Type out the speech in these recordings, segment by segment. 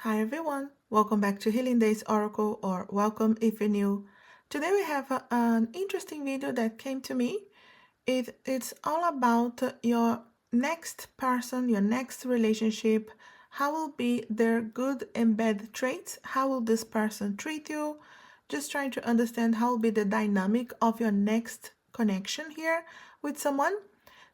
Hi everyone, welcome back to Healing Days Oracle, or welcome if you're new. Today we have an interesting video that came to me. It's all about your next person, your next relationship. How will be their good and bad traits? How will this person treat you? Just trying to understand how will be the dynamic of your next connection here with someone.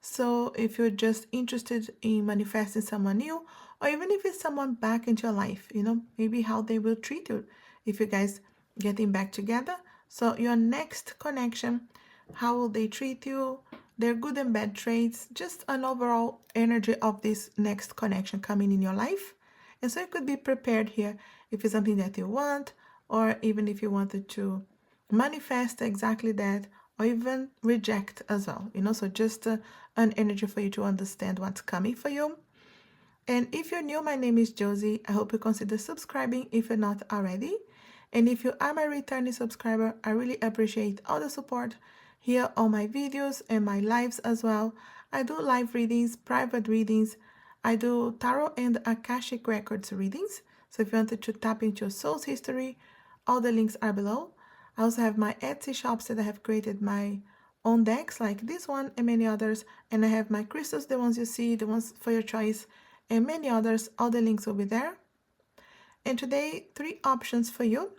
So if you're just interested in manifesting someone new, or even if it's someone back into your life, maybe how they will treat you if you guys getting back together. So your next connection, how will they treat you, their good and bad traits, just an overall energy of this next connection coming in your life. And so you could be prepared here if it's something that you want, or even if you wanted to manifest exactly that, or even reject as well, so just an energy for you to understand what's coming for you. And if you're new, my name is Josie. I hope you consider subscribing if you're not already. And if you are my returning subscriber, I really appreciate all the support here on my videos and my lives as well. I do live readings, private readings. I do tarot and Akashic Records readings. So if you wanted to tap into your soul's history, all the links are below. I also have my Etsy shops that I have created my own decks like this one and many others. And I have my crystals, the ones you see, the ones for your choice, and many others. All the links will be there. And today, 3 options for you.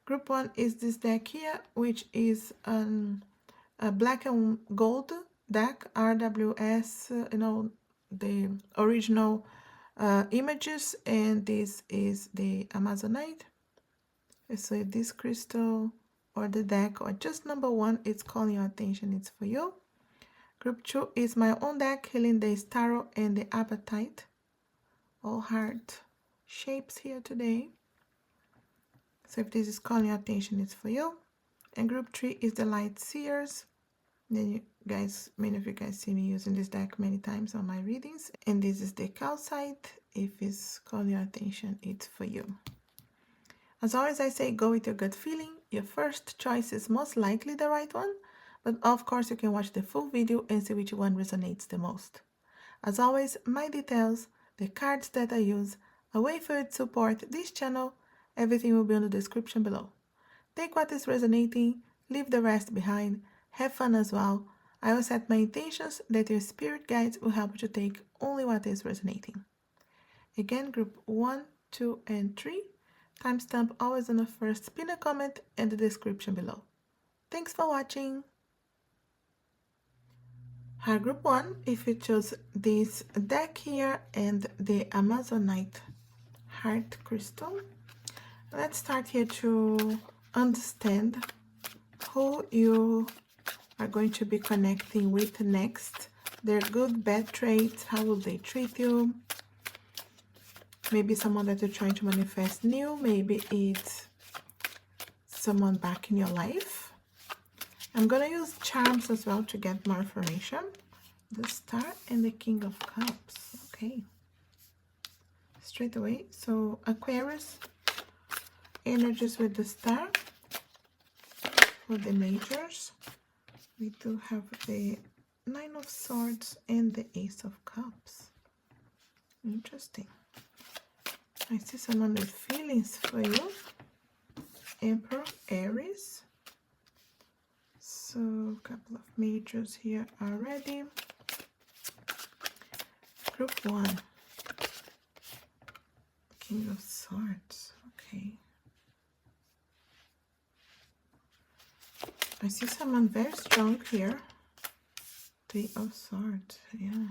Group 1 is this deck here, which is a black and gold deck, RWS, the original images, and this is the Amazonite. So if this crystal or the deck or just number 1 it's calling your attention, it's for you. Group 2 is my own deck, Healing Days Tarot and the Appetite. All heart shapes here today. So if this is calling your attention, it's for you. And group 3 is the Light Seers. Then you guys, many of you guys see me using this deck many times on my readings. And this is the Calcite. If it's calling your attention, it's for you. As always, I say go with your gut feeling. Your first choice is most likely the right one, but of course you can watch the full video and see which one resonates the most. As always, my details, the cards that I use, a way for you to support this channel, everything will be in the description below. Take what is resonating, leave the rest behind, have fun as well. I will set my intentions that your spirit guides will help you to take only what is resonating. Again, group 1, 2, and 3. Timestamp always on the first pin a comment and the description below. Thanks for watching. Her group 1, if you chose this deck here and the Amazonite heart crystal, let's start here to understand who you are going to be connecting with next. Their good, bad traits, how will they treat you? Maybe someone that you're trying to manifest new, maybe it's someone back in your life. I'm gonna use charms as well to get more information. The Star and the King of Cups. Okay. Straight away. So Aquarius, energies with the Star. For the majors, we do have the Nine of Swords and the Ace of Cups. Interesting. I see someone with feelings for you. Emperor, Aries. So a couple of majors here already. Group 1. King of Swords. Okay. I see someone very strong here. Three of Swords. Yeah.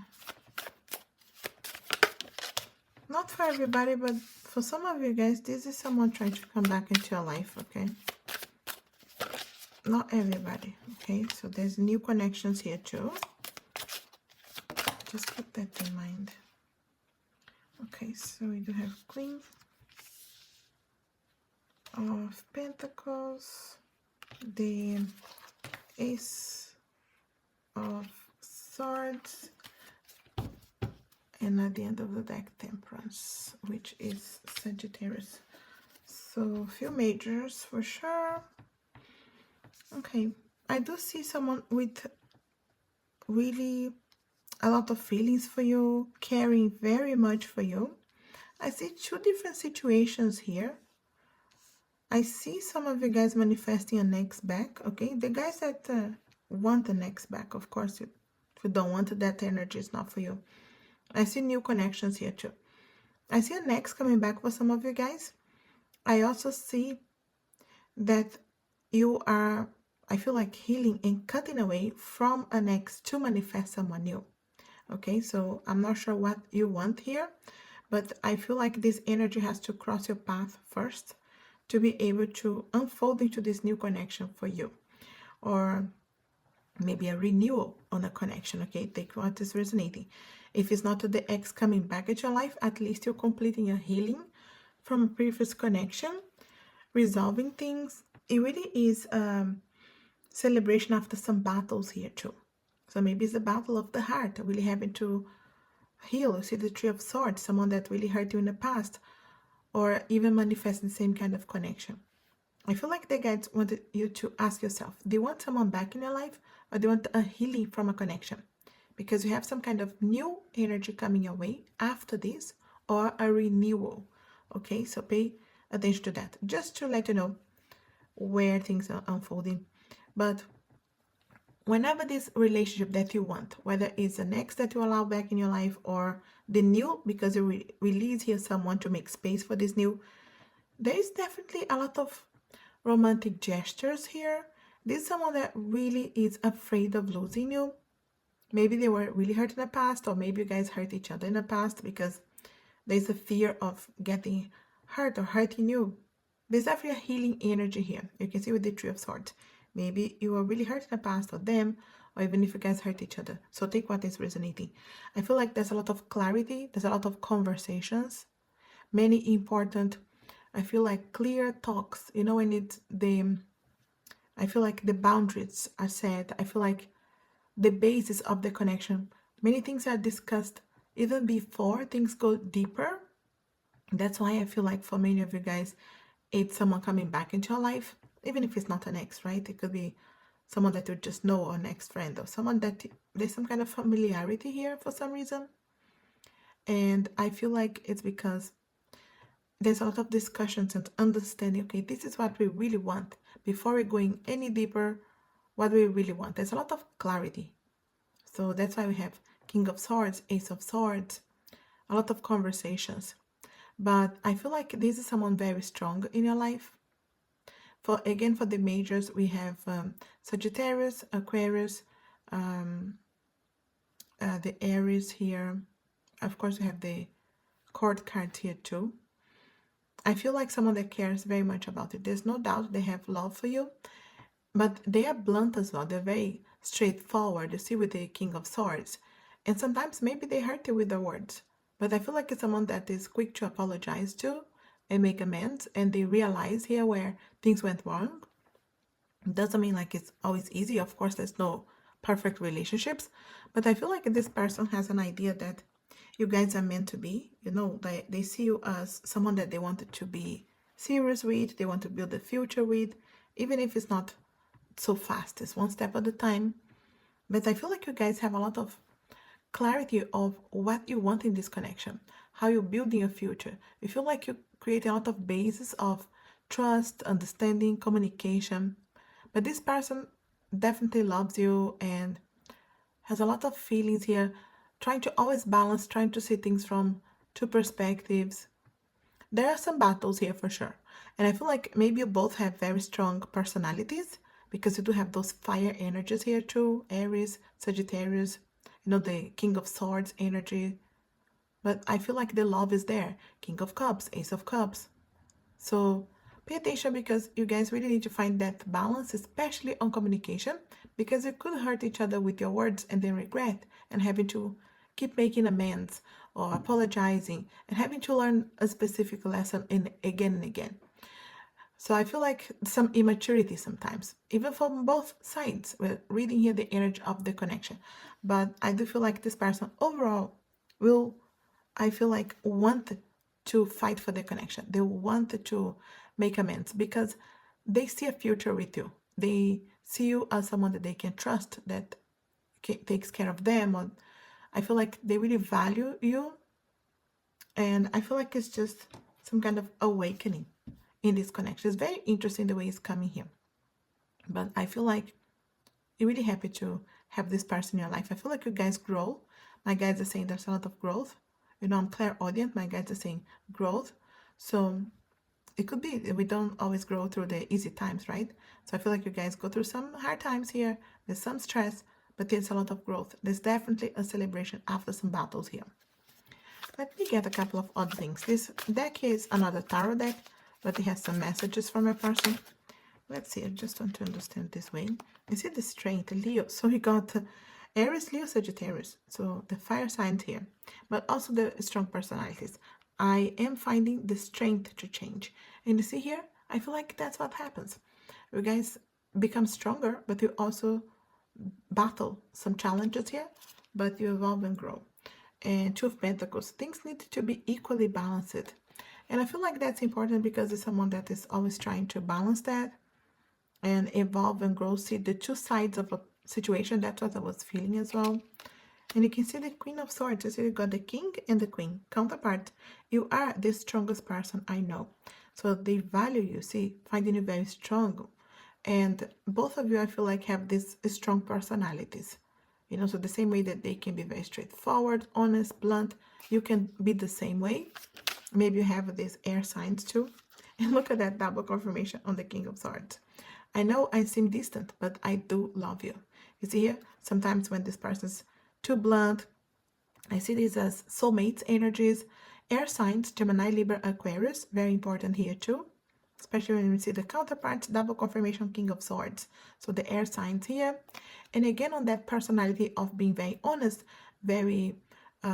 Not for everybody, but for some of you guys, this is someone trying to come back into your life, okay? Not everybody, okay? So there's new connections here too. Just keep that in mind. Okay, so we do have Queen of Pentacles, the Ace of Swords, and at the end of the deck, Temperance, which is Sagittarius. So a few majors for sure. Okay, I do see someone with really a lot of feelings for you, caring very much for you. I see two different situations here. I see some of you guys manifesting an ex back, okay? The guys that want an ex back, of course, if you don't want it, that energy is not for you. I see new connections here too. I see an ex coming back for some of you guys. I also see that you are, I feel like, healing and cutting away from an ex to manifest someone new. Okay, so I'm not sure what you want here, but I feel like this energy has to cross your path first to be able to unfold into this new connection for you, or maybe a renewal on a connection. Okay, take what is resonating. If it's not the ex coming back at your life, at least you're completing a healing from a previous connection, resolving things. It really is celebration after some battles here too. So maybe it's the battle of the heart, really having to heal. You see the Three of Swords, someone that really hurt you in the past, or even manifest the same kind of connection. I feel like the guides wanted you to ask yourself, do you want someone back in your life, or do you want a healing from a connection? Because you have some kind of new energy coming your way after this, or a renewal. Okay, so pay attention to that, just to let you know where things are unfolding. But whenever this relationship that you want, whether it's the next that you allow back in your life or the new, because you release here someone to make space for this new, there is definitely a lot of romantic gestures here. This is someone that really is afraid of losing you. Maybe they were really hurt in the past, or maybe you guys hurt each other in the past because there's a fear of getting hurt or hurting you. There's definitely a healing energy here. You can see with the Three of Swords. Maybe you were really hurt in the past, or them, or even if you guys hurt each other. So take what is resonating. I feel like there's a lot of clarity. There's a lot of conversations. Many important, I feel like, clear talks. You know, when it's I feel like the boundaries are set. I feel like the basis of the connection. Many things are discussed even before things go deeper. That's why I feel like for many of you guys, it's someone coming back into your life, even if it's not an ex, right? It could be someone that you just know, or an ex-friend, or someone that there's some kind of familiarity here for some reason. And I feel like it's because there's a lot of discussions and understanding, okay, this is what we really want. Before we're going any deeper, what do we really want? There's a lot of clarity. So that's why we have King of Swords, Ace of Swords, a lot of conversations. But I feel like this is someone very strong in your life. For the majors, we have Sagittarius, Aquarius, the Aries here. Of course, we have the Court card here too. I feel like someone that cares very much about it. There's no doubt they have love for you, but they are blunt as well. They're very straightforward. You see with the King of Swords. And sometimes maybe they hurt you with their words. But I feel like it's someone that is quick to apologize to and make amends, and they realize here where things went wrong. It doesn't mean like it's always easy. Of course, there's no perfect relationships, but I feel like this person has an idea that you guys are meant to be. You know, they see you as someone that they wanted to be serious with, they want to build a future with, even if it's not so fast. It's one step at a time. But I feel like you guys have a lot of clarity of what you want in this connection, how you're building a future. You feel like you create a lot of basis of trust, understanding, communication. But this person definitely loves you and has a lot of feelings here, trying to always balance, trying to see things from two perspectives. There are some battles here for sure. And I feel like maybe you both have very strong personalities, because you do have those fire energies here too. Aries, Sagittarius, you know, the King of Swords energy. But I feel like the love is there. King of Cups, Ace of Cups. So pay attention, because you guys really need to find that balance, especially on communication, because you could hurt each other with your words and then regret and having to keep making amends or apologizing and having to learn a specific lesson again and again. So I feel like some immaturity sometimes, even from both sides. We're reading here the energy of the connection. But I do feel like this person overall will, I feel like, want to fight for the connection. They want to make amends because they see a future with you. They see you as someone that they can trust, that takes care of them. Or I feel like they really value you. And I feel like it's just some kind of awakening in this connection. It's very interesting the way it's coming here. But I feel like you're really happy to have this person in your life. I feel like you guys grow. My guides are saying there's a lot of growth. You know, I'm clairaudient. My guides are saying growth. So it could be we don't always grow through the easy times, right? So I feel like you guys go through some hard times here. There's some stress, but there's a lot of growth. There's definitely a celebration after some battles here. Let me get a couple of odd things. This deck here is another tarot deck, but it has some messages from a person. Let's see, I just want to understand this way. You see the strength, Leo. So we got Aries, Leo, Sagittarius. So the fire signs here, but also the strong personalities. I am finding the strength to change. And you see here, I feel like that's what happens. You guys become stronger, but you also battle some challenges here, but you evolve and grow. And Two of Pentacles, things need to be equally balanced. And I feel like that's important because it's someone that is always trying to balance that and evolve and grow, see the two sides of a situation. That's what I was feeling as well. And you can see the Queen of Swords. You see you got the King and the Queen. Counterpart, you are the strongest person I know. So they value you, see, finding you very strong. And both of you, I feel like, have these strong personalities. You know, so the same way that they can be very straightforward, honest, blunt, you can be the same way. Maybe you have these air signs too. And look at that double confirmation on the King of Swords. I know I seem distant, but I do love you. You see here, sometimes when this person's too blunt, I see these as soulmates energies. Air signs, Gemini, Libra, Aquarius, very important here too. Especially when we see the counterparts, double confirmation, King of Swords. So the air signs here. And again, on that personality of being very honest, very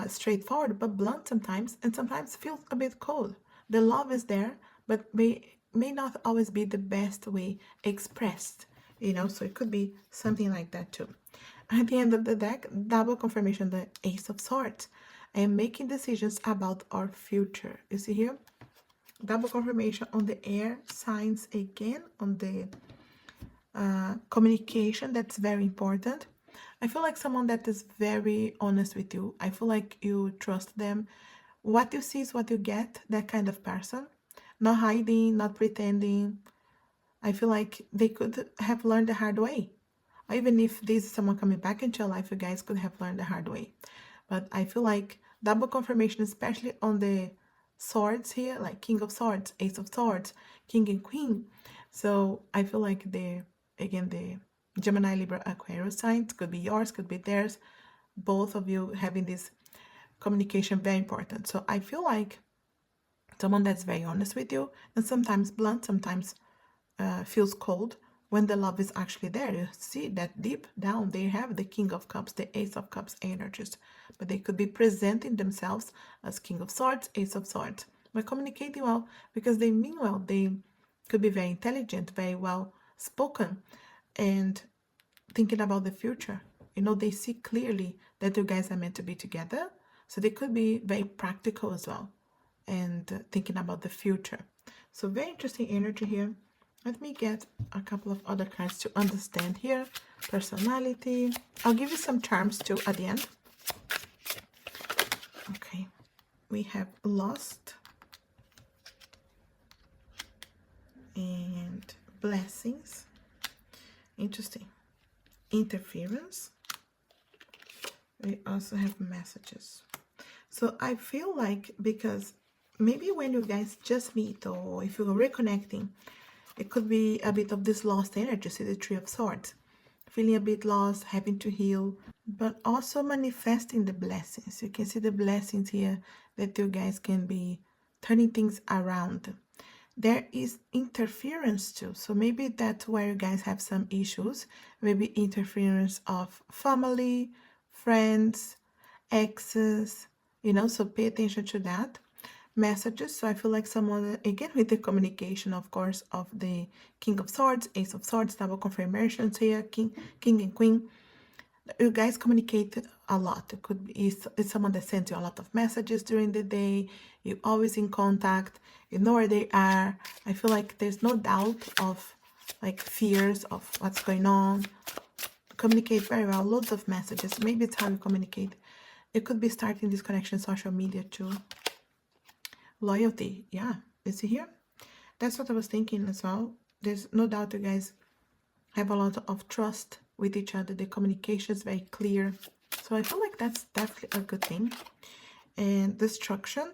straightforward, but blunt sometimes, and sometimes feels a bit cold. The love is there, but may not always be the best way expressed, you know, so it could be something like that too. At the end of the deck, double confirmation, the Ace of Swords. I am making decisions about our future. You see here? Double confirmation on the air signs again, on the communication. That's very important. I feel like someone that is very honest with you. I feel like you trust them. What you see is what you get, that kind of person. Not hiding, not pretending. I feel like they could have learned the hard way. Or even if this is someone coming back into your life, you guys could have learned the hard way. But I feel like double confirmation, especially on the swords here, like King of Swords, Ace of Swords, King and Queen. So I feel like the Gemini, Libra, Aquarius signs could be yours, could be theirs. Both of you having this communication, very important. So I feel like someone that's very honest with you, and sometimes blunt, sometimes feels cold, when the love is actually there. You see that deep down they have the King of Cups, the Ace of Cups energies, but they could be presenting themselves as King of Swords, Ace of Swords, but communicating well because they mean well. They could be very intelligent, very well spoken, and thinking about the future. You know, they see clearly that you guys are meant to be together, so they could be very practical as well and thinking about the future. So very interesting energy here. Let me get a couple of other cards to understand here. Personality. I'll give you some charms too at the end. Okay. We have lost and blessings. Interesting. Interference. We also have messages. So I feel like, because maybe when you guys just meet, or if you're reconnecting, it could be a bit of this lost energy. See the Three of Swords. Feeling a bit lost, having to heal, but also manifesting the blessings. You can see the blessings here that you guys can be turning things around. There is interference too. So maybe that's where you guys have some issues. Maybe interference of family, friends, exes, you know, so pay attention to that. Messages. So I feel like someone, again, with the communication, of course, of the King of Swords, Ace of Swords, double confirmations here, King and Queen. You guys communicate a lot. It could be it's someone that sends you a lot of messages during the day. You're always in contact. You know where they are. I feel like there's no doubt of like fears of what's going on. Communicate very well. Loads of messages. Maybe it's how you communicate. It could be starting this connection social media too. loyalty. Yeah, you see here? That's what I was thinking as well. There's no doubt you guys have a lot of trust with each other. The communication is very clear. So I feel like that's definitely a good thing. And destruction,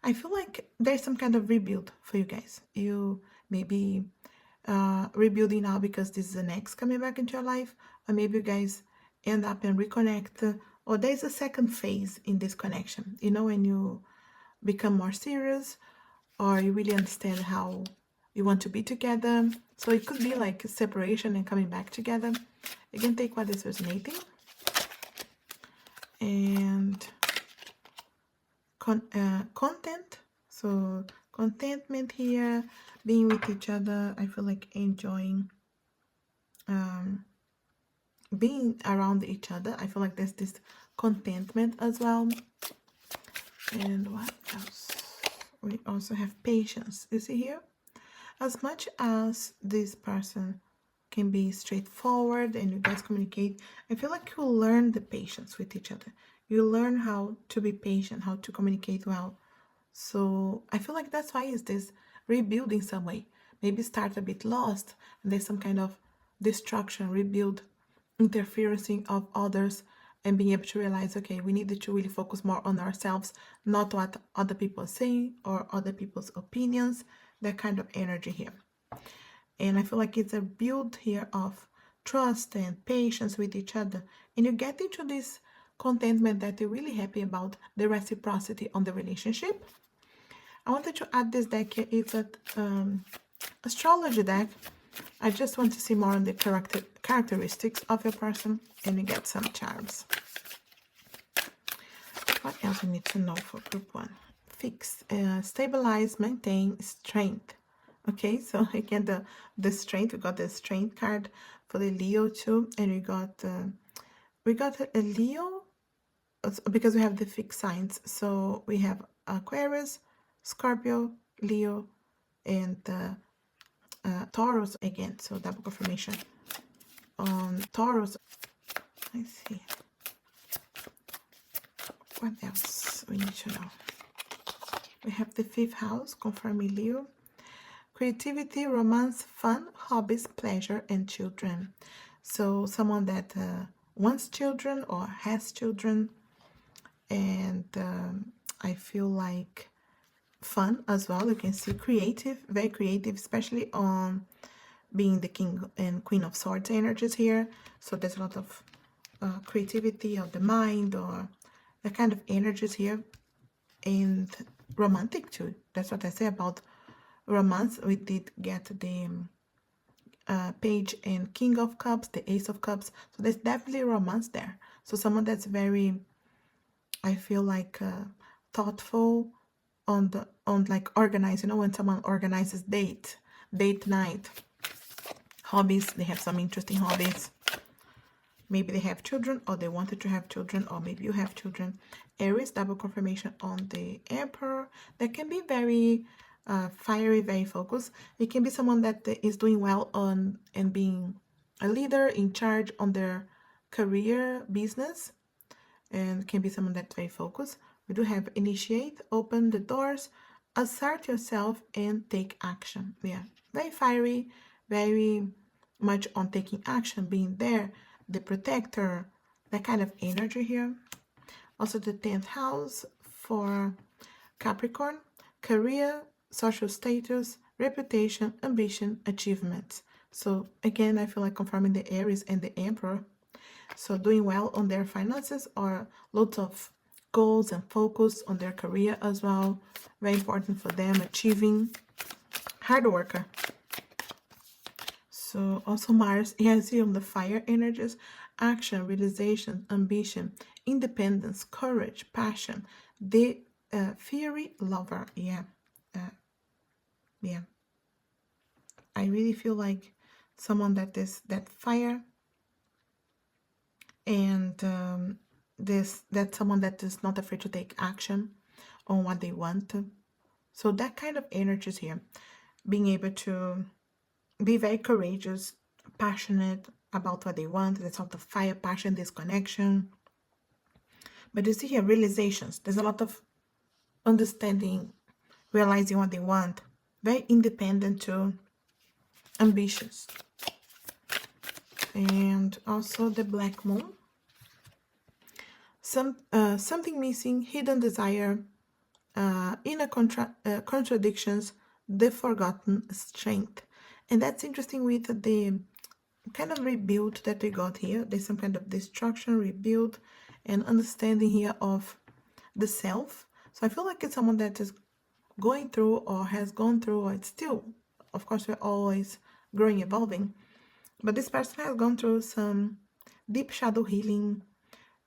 I feel like there's some kind of rebuild for you guys. You maybe rebuilding now because this is an ex coming back into your life, or maybe you guys end up and reconnect, or there's a second phase in this connection. You know, when you become more serious, or you really understand how you want to be together. So it could be like separation and coming back together. You can take what is resonating. And content. So contentment here, being with each other. I feel like enjoying being around each other. I feel like there's this contentment as well. And what else? We also have patience. You see here? As much as this person can be straightforward and you guys communicate, I feel like you learn the patience with each other. You learn how to be patient, how to communicate well. So I feel like that's why is this rebuilding some way. Maybe start a bit lost and there's some kind of destruction, rebuild, interferencing of others, and being able to realize, okay, we need to really focus more on ourselves, not what other people are saying or other people's opinions, that kind of energy here. And I feel like it's a build here of trust and patience with each other. And you get into this contentment that you're really happy about the reciprocity on the relationship. I wanted to add this deck here. It's an astrology deck. I just want to see more on the characteristics of your person, and you get some charms. What else we need to know for group 1? Fix, stabilize, maintain, strength. Okay, so again, the strength, we got the strength card for the Leo too, and we got a Leo because we have the fixed signs. So we have Aquarius, Scorpio, Leo, and Taurus again. So double confirmation on Taurus. Let's see. What else we need to know? We have the 5th house, confirming Leo. Creativity, romance, fun, hobbies, pleasure, and children. So someone that wants children or has children. And I feel like fun as well. You can see creative, very creative, especially on being the King and Queen of Swords energies here. So there's a lot of creativity of the mind or the kind of energies here. And romantic too. That's what I say about romance. We did get the Page and King of Cups, the Ace of Cups. So there's definitely romance there. So someone that's very, I feel like thoughtful on like organized. You know, when someone organizes date night, hobbies. They have some interesting hobbies. Maybe they have children, or they wanted to have children, or maybe you have children. Aries, double confirmation on the Emperor. That can be very fiery, very focused. It can be someone that is doing well on and being a leader, in charge on their career, business, and can be someone that's very focused. We do have initiate, open the doors, assert yourself, and take action. Yeah, very fiery, very much on taking action, being there, the protector, that kind of energy here. Also the 10th house for Capricorn, career, social status, reputation, ambition, achievements. So again, I feel like confirming the Aries and the Emperor. So doing well on their finances, or lots of goals and focus on their career as well. Very important for them, achieving, hard worker. So also Mars, yes, on the fire energies, action, realization, ambition, independence, courage, passion, the fiery lover. Yeah. I really feel like someone that is that fire, and that's someone that is not afraid to take action on what they want. So that kind of energy is here, being able to be very courageous, passionate about what they want. There's a lot of fire, passion, this connection. But you see here, realizations. There's a lot of understanding realizing what they want. Very independent too, ambitious. And also the Black Moon. Something missing, hidden desire, inner contradictions, the forgotten strength. And that's interesting with the kind of rebuild that we got here. There's some kind of destruction, rebuild, and understanding here of the self. So I feel like it's someone that is going through or has gone through, or it's still, of course, we're always growing, evolving, but this person has gone through some deep shadow healing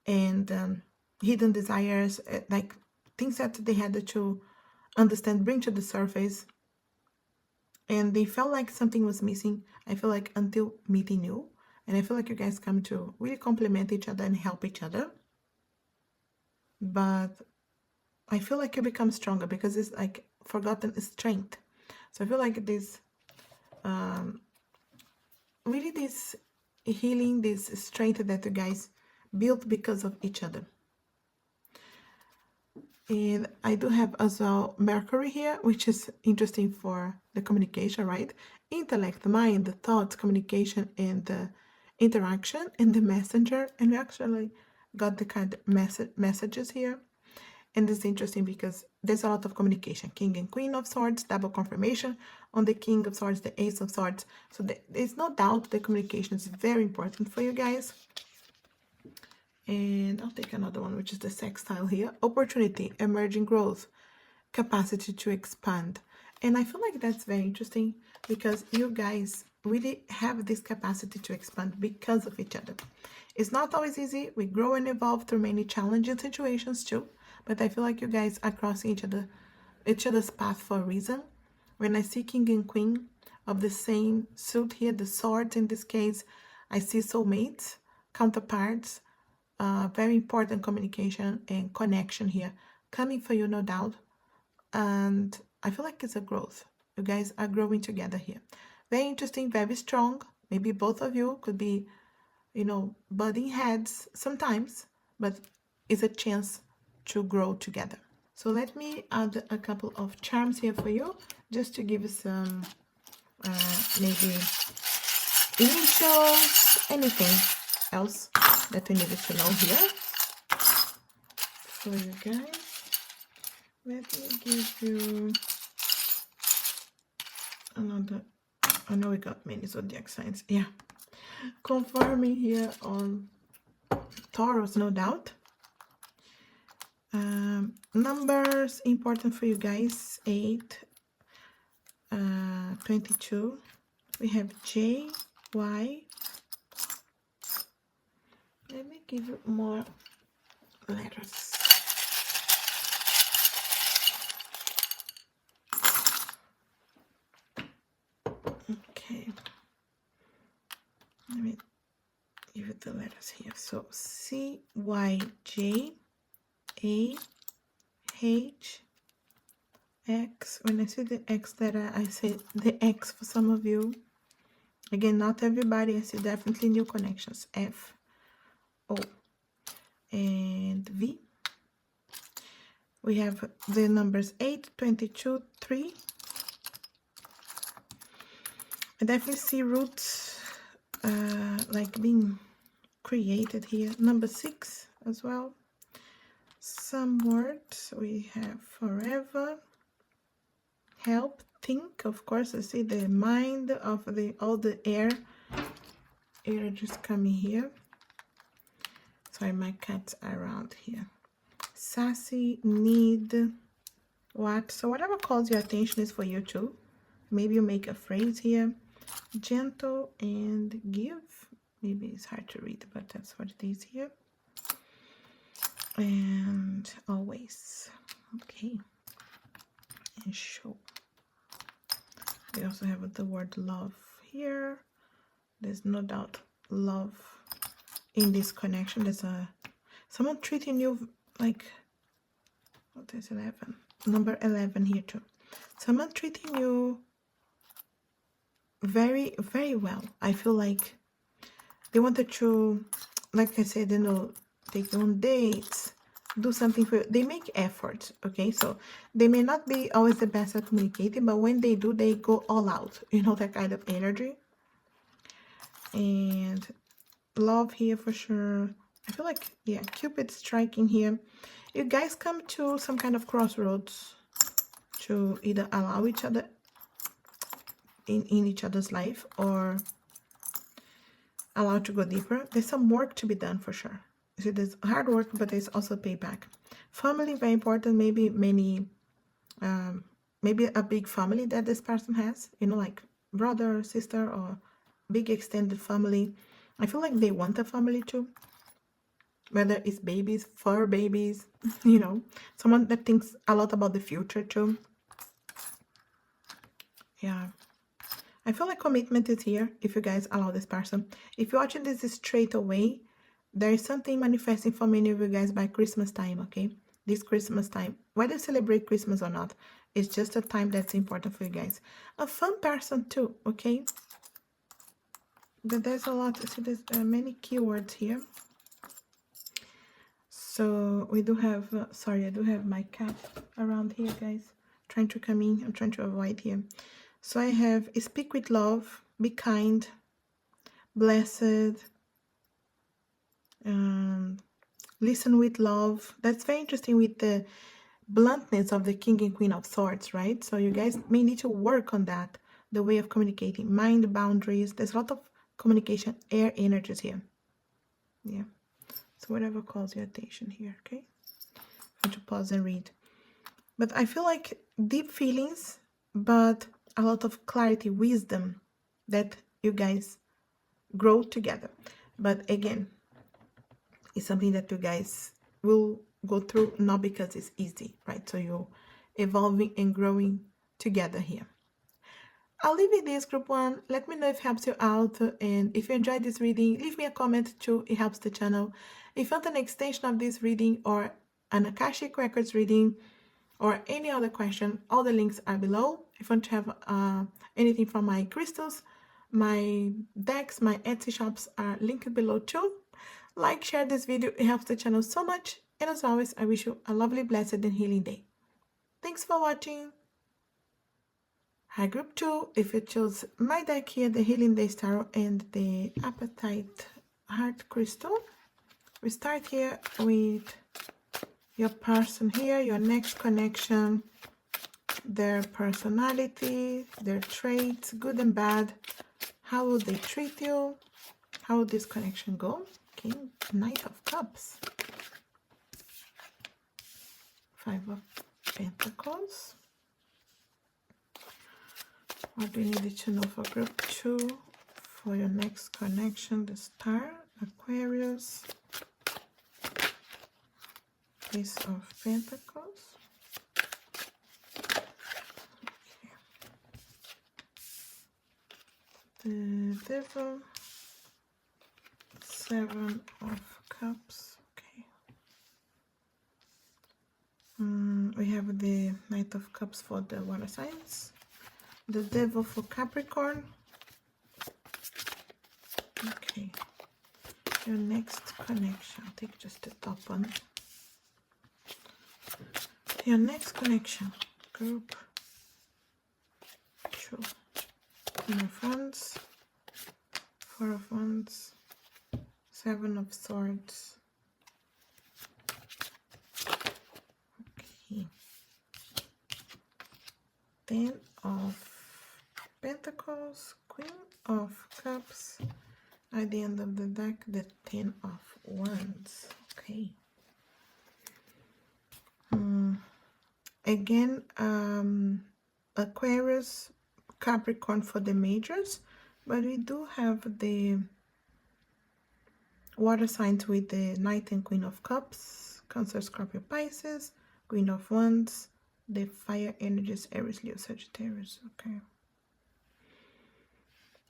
and hidden desires, like things that they had to understand, bring to the surface, and they felt like something was missing. I feel like until meeting you, and I feel like you guys come to really complement each other and help each other. But I feel like you become stronger because it's like forgotten strength. So I feel like this really this healing, this strength that you guys built because of each other. And I do have as well Mercury here, which is interesting for the communication, right? Intellect, mind, the thoughts, communication, and the interaction, and the messenger. And we actually got the kind of messages here. And this is interesting because there's a lot of communication. King and Queen of Swords, double confirmation on the King of Swords, the Ace of Swords. So there's no doubt the communication is very important for you guys. And I'll take another one, which is the sextile here. Opportunity, emerging growth, capacity to expand. And I feel like that's very interesting because you guys really have this capacity to expand because of each other. It's not always easy. We grow and evolve through many challenging situations too. But I feel like you guys are crossing each other's path for a reason. When I see King and Queen of the same suit here, the swords in this case, I see soulmates, counterparts, very important communication and connection here coming for you, no doubt. And I feel like it's a growth. You guys are growing together here. Very interesting, very strong. Maybe both of you could be, butting heads sometimes, but it's a chance to grow together. So let me add a couple of charms here for you, just to give you some maybe initials, anything else that we needed to know here for you guys. Let me give you another. I know we got many zodiac signs. Yeah, confirming here on Taurus, no doubt. Numbers important for you guys: 8, 22. We have J, Y. Let me give you more letters. Okay. Let me give you the letters here. So C, Y, J, A, H, X. When I see the X letter, I say the X for some of you. Again, not everybody. I see definitely new connections. F, O, and V. We have the numbers 8, 22, 3. I definitely see roots like being created here. Number 6 as well. Some words we have forever, help, think. Of course, I see the mind of all the air just coming here. Sorry, my cat's around here. Sassy, need, what? So whatever calls your attention is for you too. Maybe you make a phrase here. Gentle and give. Maybe it's hard to read, but that's what it is here. And always. Okay. And show. We also have the word love here. There's no doubt love in this connection. There's someone treating you like, what is 11? Number 11 here too. Someone treating you very, very well. I feel like they wanted to, like I said, take on dates, do something for you. They make efforts, okay? So they may not be always the best at communicating, but when they do, they go all out, you know, that kind of energy. And love here for sure. I feel like, yeah, Cupid striking here. You guys come to some kind of crossroads to either allow each other in each other's life or allow to go deeper. There's some work to be done for sure. So there's hard work, but there's also payback. Family, very important. Maybe maybe a big family that this person has, you know, like brother, sister, or big extended family. I feel like they want a family too. Whether it's babies, fur babies, you know, someone that thinks a lot about the future too. Yeah. I feel like commitment is here if you guys allow this person. If you're watching this straight away, there is something manifesting for many of you guys by Christmas time, okay? This Christmas time, whether you celebrate Christmas or not, it's just a time that's important for you guys. A fun person too, okay? But there's a lot, see, there's many keywords here. So we do have, sorry, I do have my cat around here, guys. Trying to come in, I'm trying to avoid here. So I have speak with love, be kind, blessed, listen with love. That's very interesting with the bluntness of the King and Queen of Swords, right? So you guys may need to work on that, the way of communicating, mind boundaries. There's a lot of communication, air energies here. Yeah. So whatever calls your attention here, okay? I'm going to pause and read. But I feel like deep feelings, but a lot of clarity, wisdom that you guys grow together. But again, it's something that you guys will go through, not because it's easy, right? So you're evolving and growing together here. I'll leave it this, group one. Let me know if it helps you out. And if you enjoyed this reading, leave me a comment too. It helps the channel. If you want an extension of this reading or an Akashic Records reading or any other question, all the links are below. If you want to have anything from my crystals, my decks, my Etsy shops are linked below too. Like, share this video. It helps the channel so much. And as always, I wish you a lovely, blessed, and healing day. Thanks for watching. Hi, group 2. If you chose my deck here, the Healing Day Tarot and the Appetite Heart Crystal, we start here with your person here, your next connection, their personality, their traits, good and bad. How will they treat you? How will this connection go? Okay, Knight of Cups, 5 of Pentacles. What do you need to know for group 2 for your next connection? The Star, Aquarius, Ace of Pentacles. Okay. The Devil, 7 of Cups. Okay. We have the Knight of Cups for the water signs. The Devil for Capricorn. Okay. Your next connection. I'll take just the top one. Your next connection. Group 2. Queen of Wands. 4 of Wands. 7 of Swords. Okay. 10 of Pentacles, Queen of Cups. At the end of the deck, the 10 of Wands. Okay. Again, Aquarius, Capricorn for the majors, but we do have the water signs with the Knight and Queen of Cups, Cancer, Scorpio, Pisces, Queen of Wands, the fire energies, Aries, Leo, Sagittarius. Okay.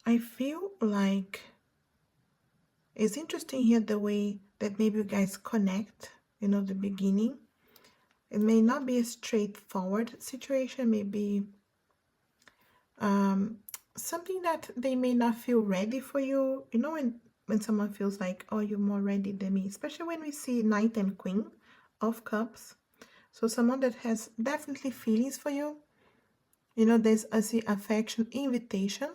I feel like it's interesting here the way that maybe you guys connect, you know, the beginning. It may not be a straightforward situation, maybe something that they may not feel ready for you. You know, when someone feels like, oh, you're more ready than me, especially when we see Knight and Queen of Cups. So someone that has definitely feelings for you. You know, there's I see affection, invitation.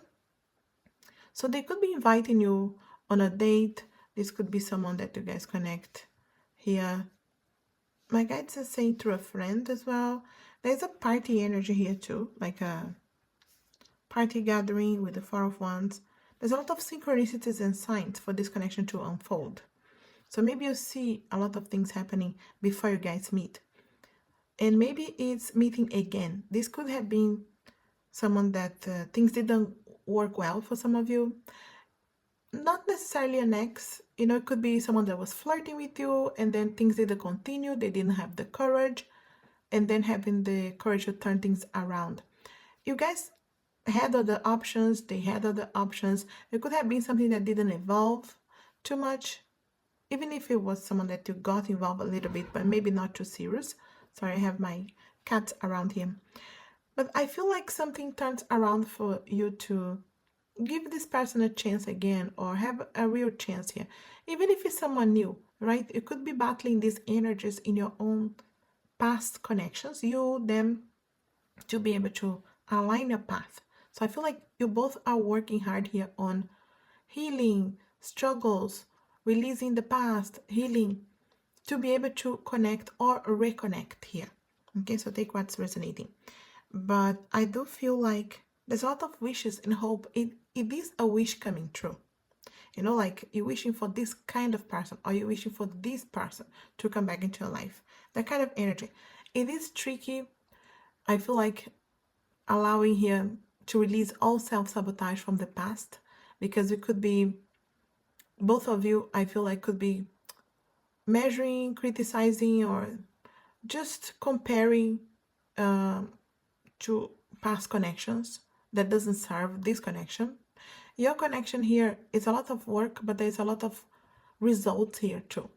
So they could be inviting you on a date. This could be someone that you guys connect here. My guides are saying through a friend as well. There's a party energy here too, like a party gathering with the Four of Wands. There's a lot of synchronicities and signs for this connection to unfold. So maybe you see a lot of things happening before you guys meet. And maybe it's meeting again. This could have been someone that things didn't work well for some of you. Not necessarily an ex, you know, it could be someone that was flirting with you and then things didn't continue, they didn't have the courage, and then having the courage to turn things around. You guys had other options, they had other options. It could have been something that didn't evolve too much, even if it was someone that you got involved a little bit, but maybe not too serious. Sorry, I have my cats around here. But I feel like something turns around for you to give this person a chance again, or have a real chance here, even if it's someone new, right? You could be battling these energies in your own past connections, you them, to be able to align your path. So I feel like you both are working hard here on healing struggles, releasing the past, healing, to be able to connect or reconnect here. Okay, so take what's resonating. But I do feel like there's a lot of wishes and hope. It is a wish coming true. You know, like you're wishing for this kind of person, or you're wishing for this person to come back into your life. That kind of energy. It is tricky. I feel like allowing here to release all self-sabotage from the past, because it could be both of you, I feel like, could be measuring, criticizing, or just comparing to past connections that doesn't serve this connection. Your connection here is a lot of work, but there's a lot of results here too.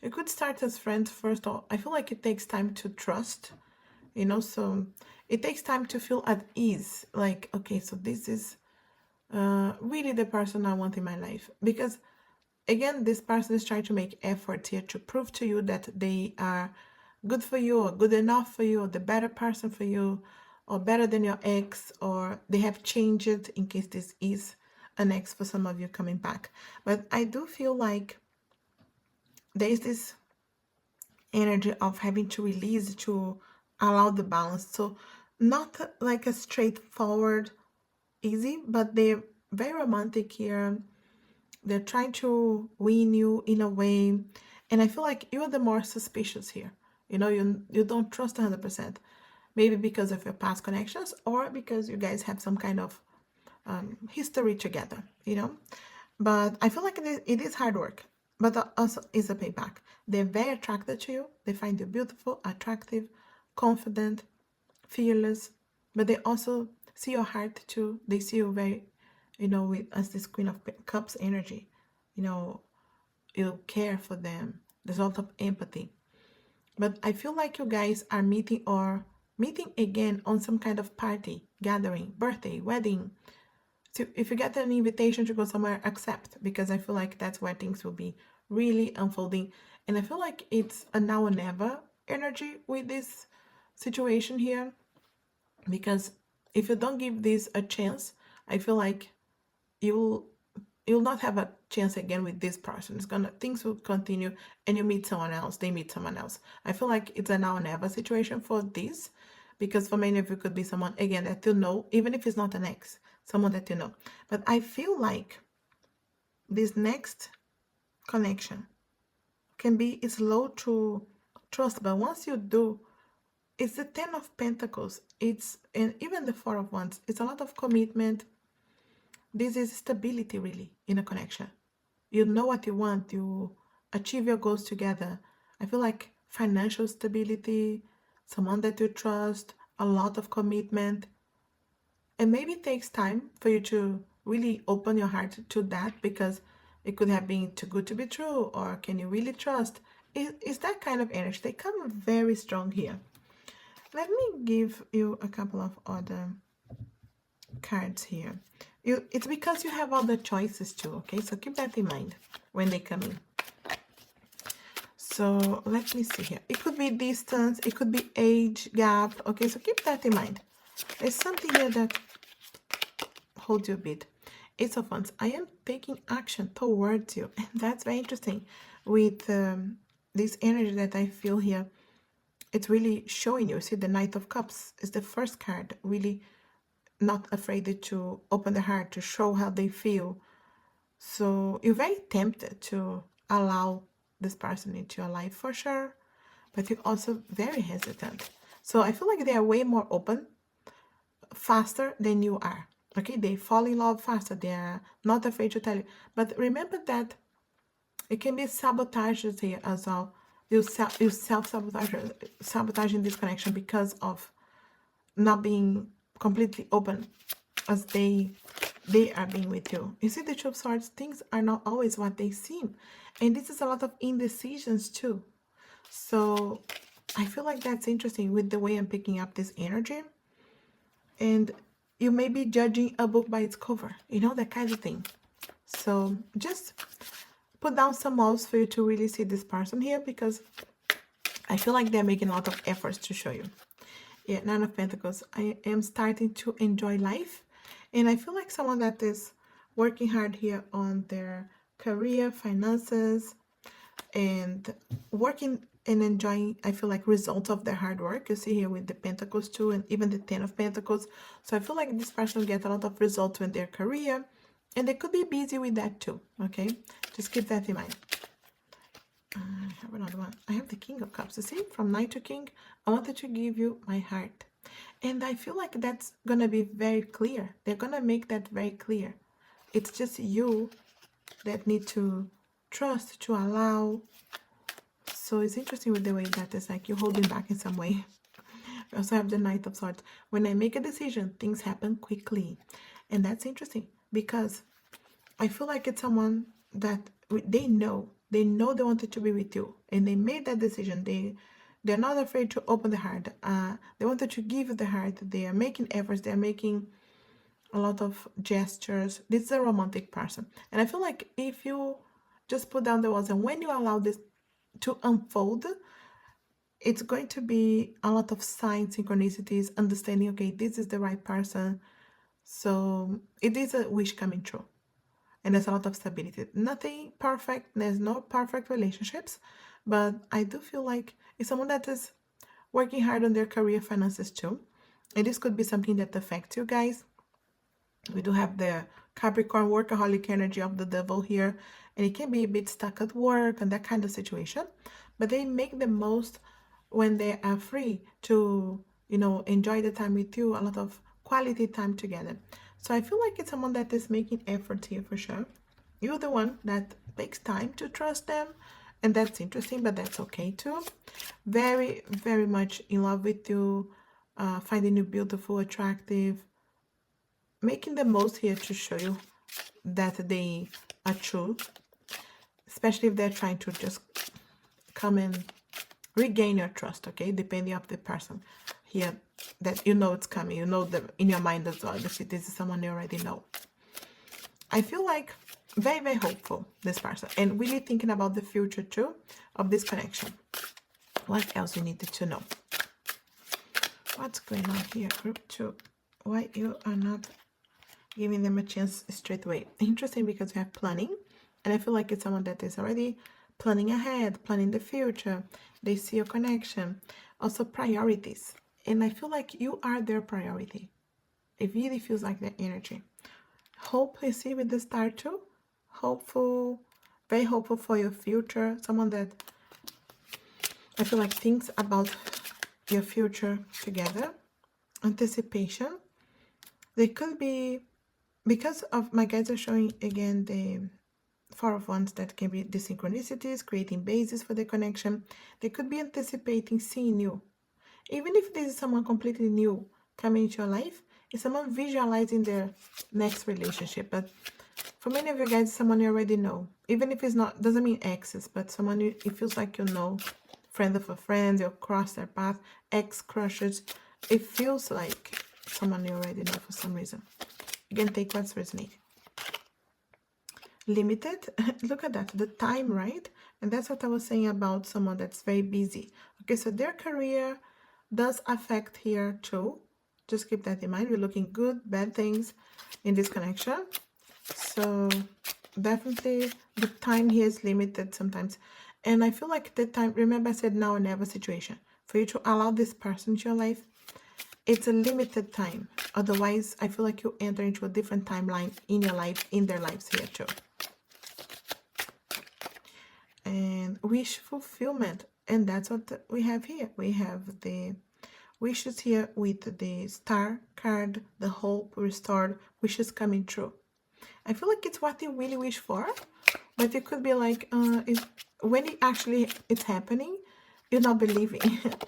You could start as friends first. Or I feel like it takes time to trust, you know, so it takes time to feel at ease, like, okay, so this is really the person I want in my life. Because again, this person is trying to make efforts here to prove to you that they are good for you, or good enough for you, or the better person for you, or better than your ex, or they have changed, in case this is an ex for some of you coming back. But I do feel like there is this energy of having to release to allow the balance. So not like a straightforward easy, but they're very romantic here. They're trying to win you in a way, and I feel like you're the more suspicious here. You know, you don't trust 100%, maybe because of your past connections, or because you guys have some kind of history together, you know. But I feel like it is hard work, but also is a payback. They're very attracted to you. They find you beautiful, attractive, confident, fearless, but they also see your heart too. They see you very, you know, with as this Queen of Cups energy. You know, you care for them. There's a lot of empathy. But I feel like you guys are meeting, or meeting again on some kind of party, gathering, birthday, wedding. So if you get an invitation to go somewhere, accept, because I feel like that's where things will be really unfolding. And I feel like it's a now or never energy with this situation here, because if you don't give this a chance, I feel like you'll not have a chance again with this person. Things will continue, and you meet someone else, they meet someone else. I feel like it's a now or never situation for this, because for many of you could be someone again that you know, even if it's not an ex, someone that you know. But I feel like this next connection can be slow to trust, but once you do, it's the 10 of Pentacles, and even the 4 of Wands. It's a lot of commitment. This is stability, really, in a connection. You know what you want, you achieve your goals together. I feel like financial stability, someone that you trust, a lot of commitment. And maybe it takes time for you to really open your heart to that, because it could have been too good to be true, or can you really trust? It's that kind of energy. They come very strong here. Let me give you a couple of other cards here. It's because you have other choices too, okay? So keep that in mind when they come in. So let me see here. It could be distance, it could be age gap. Okay, so keep that in mind. There's something here that holds you a bit. Ace of Wands. I am taking action towards you. And that's very interesting with this energy that I feel here. It's really showing you. See, the Knight of Cups is the first card. Really not afraid to open the heart, to show how they feel. So you're very tempted to allow this person into your life for sure, but you're also very hesitant. So I feel like they are way more open, faster than you are. Okay, they fall in love faster. They are not afraid to tell you. But remember that it can be sabotages here as well. You sabotaging this connection because of not being completely open as they are being with you. You see the Two of Swords, things are not always what they seem. And this is a lot of indecisions too. So I feel like that's interesting with the way I'm picking up this energy. And you may be judging a book by its cover, you know, that kind of thing. So just put down some walls for you to really see this person here, because I feel like they're making a lot of efforts to show you. Yeah, Nine of Pentacles. I am starting to enjoy life. And I feel like someone that is working hard here on their career, finances, and working and enjoying, I feel like, results of their hard work. You see here with the Pentacles too, and even the Ten of Pentacles. So I feel like this person will get a lot of results with their career, and they could be busy with that too. Okay, just keep that in mind. I have another one. I have the King of Cups. You see, from Knight to King, I wanted to give you my heart. And I feel like that's going to be very clear. They're going to make that very clear. It's just you that need to trust, to allow. So it's interesting with the way that it's like you're holding back in some way. I also have the Knight of Swords. When I make a decision, things happen quickly. And that's interesting because I feel like it's someone that they know they wanted to be with you, and they made that decision. They're not afraid to open the heart. They wanted to give you the heart. They are making efforts. They're making a lot of gestures. This is a romantic person, and I feel like if you just put down the walls and when you allow this to unfold, it's going to be a lot of signs, synchronicities, understanding, okay, this is the right person. So it is a wish coming true. And there's a lot of stability. Nothing perfect. There's no perfect relationships. But I do feel like it's someone that is working hard on their career, finances too. And this could be something that affects you guys. We do have the Capricorn workaholic energy of the devil here. And it can be a bit stuck at work and that kind of situation. But they make the most when they are free to, you know, enjoy the time with you. A lot of quality time together. So I feel like it's someone that is making effort here for sure. You're the one that takes time to trust them. And that's interesting, but that's okay too. Very, very much in love with you. Finding you beautiful, attractive. Making the most here to show you that they are true. Especially if they're trying to just come and regain your trust, okay? Depending on the person here, that you know it's coming. You know that in your mind as well. This is someone you already know. I feel like very, very hopeful, this person. And really thinking about the future too of this connection. What else you needed to know? What's going on here, group 2? Why you are not giving them a chance straight away? Interesting, because we have planning. And I feel like it's someone that is already planning ahead, planning the future. They see your connection. Also priorities. And I feel like you are their priority. It really feels like that energy. Hope, you see with the star too. Hopeful, very hopeful for your future. Someone that I feel like thinks about your future together. Anticipation. They could be, because of my guides are showing again the Four of Wands, that can be the synchronicities, creating basis for the connection. They could be anticipating seeing you. Even if this is someone completely new coming into your life, it's someone visualizing their next relationship. But for many of you guys, someone you already know. Even if it's not, doesn't mean exes, but someone you, it feels like you know. Friend of a friend, you'll cross their path, ex-crushes. It feels like someone you already know for some reason. You can take what's resonating. limited. Look at that, the time, right? And that's what I was saying about someone that's very busy. Okay, so their career does affect here too. Just keep that in mind. We're looking good, bad things in this connection. So definitely the time here is limited sometimes. And I feel like the time, remember I said now or never situation. For you to allow this person into your life, it's a limited time. Otherwise, I feel like you enter into a different timeline in your life, in their lives here too. And wish fulfillment. And that's what we have here. We have the wishes here with the star card, the hope restored, wishes coming true. I feel like it's what you really wish for, but it could be like, when it actually it's happening, you're not believing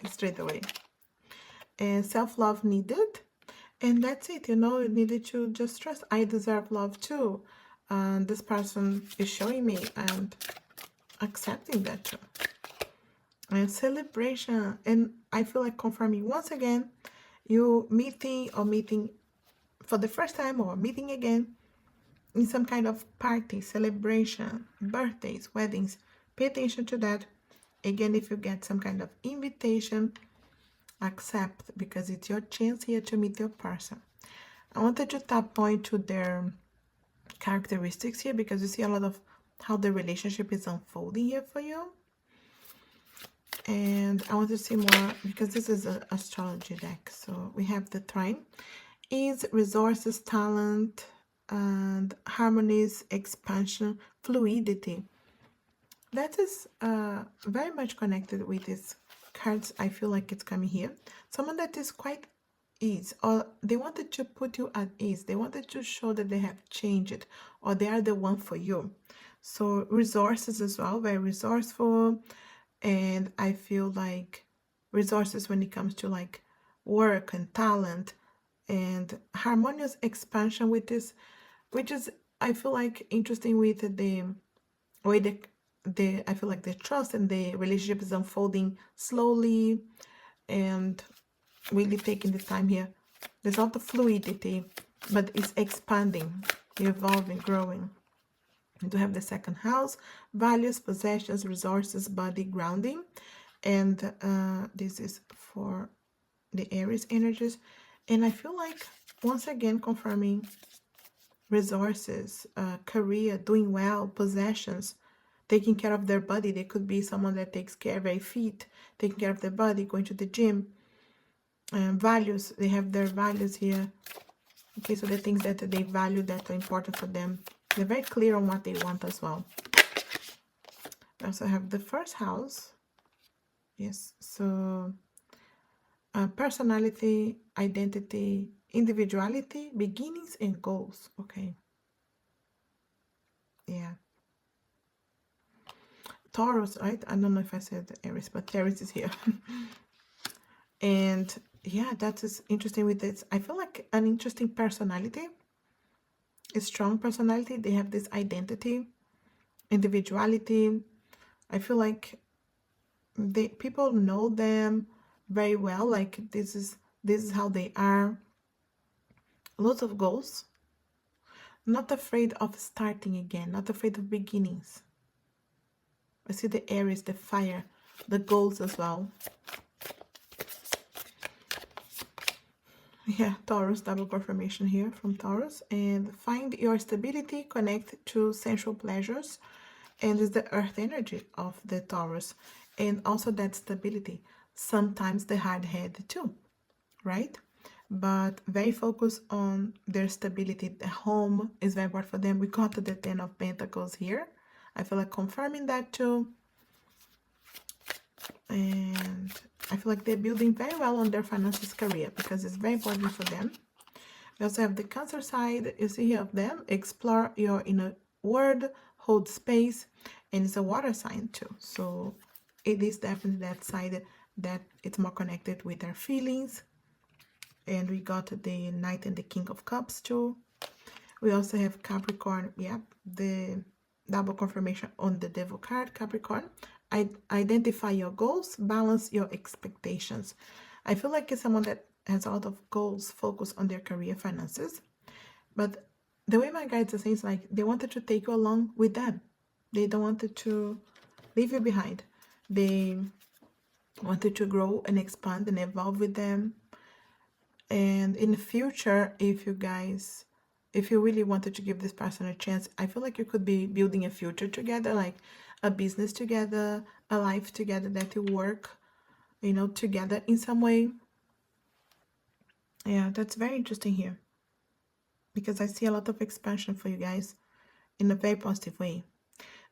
straight away. And self-love needed, and that's it. You know, you needed to just trust. I deserve love too. And this person is showing me and accepting that too. And celebration, and I feel like confirming once again, you meeting for the first time or meeting again in some kind of party, celebration, birthdays, weddings. Pay attention to that. Again, if you get some kind of invitation, accept, because it's your chance here to meet your person. I wanted to tap point to their characteristics here, because you see a lot of how the relationship is unfolding here for you. And I want to see more, because this is an astrology deck. So we have the trine is resources, talent, and harmonies, expansion, fluidity. That is very much connected with these cards. I feel like it's coming here. Someone that is quite ease, or they wanted to put you at ease. They wanted to show that they have changed, or they are the one for you. So resources as well, very resourceful. And I feel like resources when it comes to like work and talent, and harmonious expansion with this, which is, I feel like, interesting with the way I feel like the trust and the relationship is unfolding slowly and really taking the time here. There's a lot of fluidity, but it's expanding, evolving, growing. And to have the second house, values, possessions, resources, body, grounding. And this is for the Aries energies. And I feel like, once again, confirming resources, career, doing well, possessions, taking care of their body. They could be someone that takes care of their feet, taking care of their body, going to the gym. Values, they have their values here. Okay, so the things that they value that are important for them. They're very clear on what they want as well. I also have the first house. Yes, so personality, identity, individuality, beginnings, and goals. Okay. Yeah. Taurus, right? I don't know if I said Aries, but Aries is here. And yeah, that is interesting with this. I feel like an interesting personality, a strong personality. They have this identity, individuality. I feel like people know them very well. Like this is how they are. Lots of goals. Not afraid of starting again. Not afraid of beginnings. I see the Aries, the fire, the goals as well. Yeah, Taurus, double confirmation here from Taurus. And find your stability, connect to sensual pleasures. And it's the earth energy of the Taurus. And also that stability. Sometimes the hard head too, right? But very focused on their stability. The home is very important for them. We got to the Ten of Pentacles here. I feel like confirming that too. And I feel like they're building very well on their finances, career, because it's very important for them. We also have the Cancer side. You see here of them. Explore your inner world, hold space, and it's a water sign too. So it is definitely that side that it's more connected with our feelings. And we got the Knight and the King of Cups too. We also have Capricorn. Yeah, the double confirmation on the Devil card, Capricorn. Identify your goals, balance your expectations. I feel like it's someone that has a lot of goals focused on their career, finances, but the way my guides are saying is like they wanted to take you along with them. They don't wanted to leave you behind. They wanted to grow and expand and evolve with them. And in the future, if you really wanted to give this person a chance, I feel like you could be building a future together, like a business together, a life together, that you work, together in some way. Yeah, that's very interesting here, because I see a lot of expansion for you guys in a very positive way.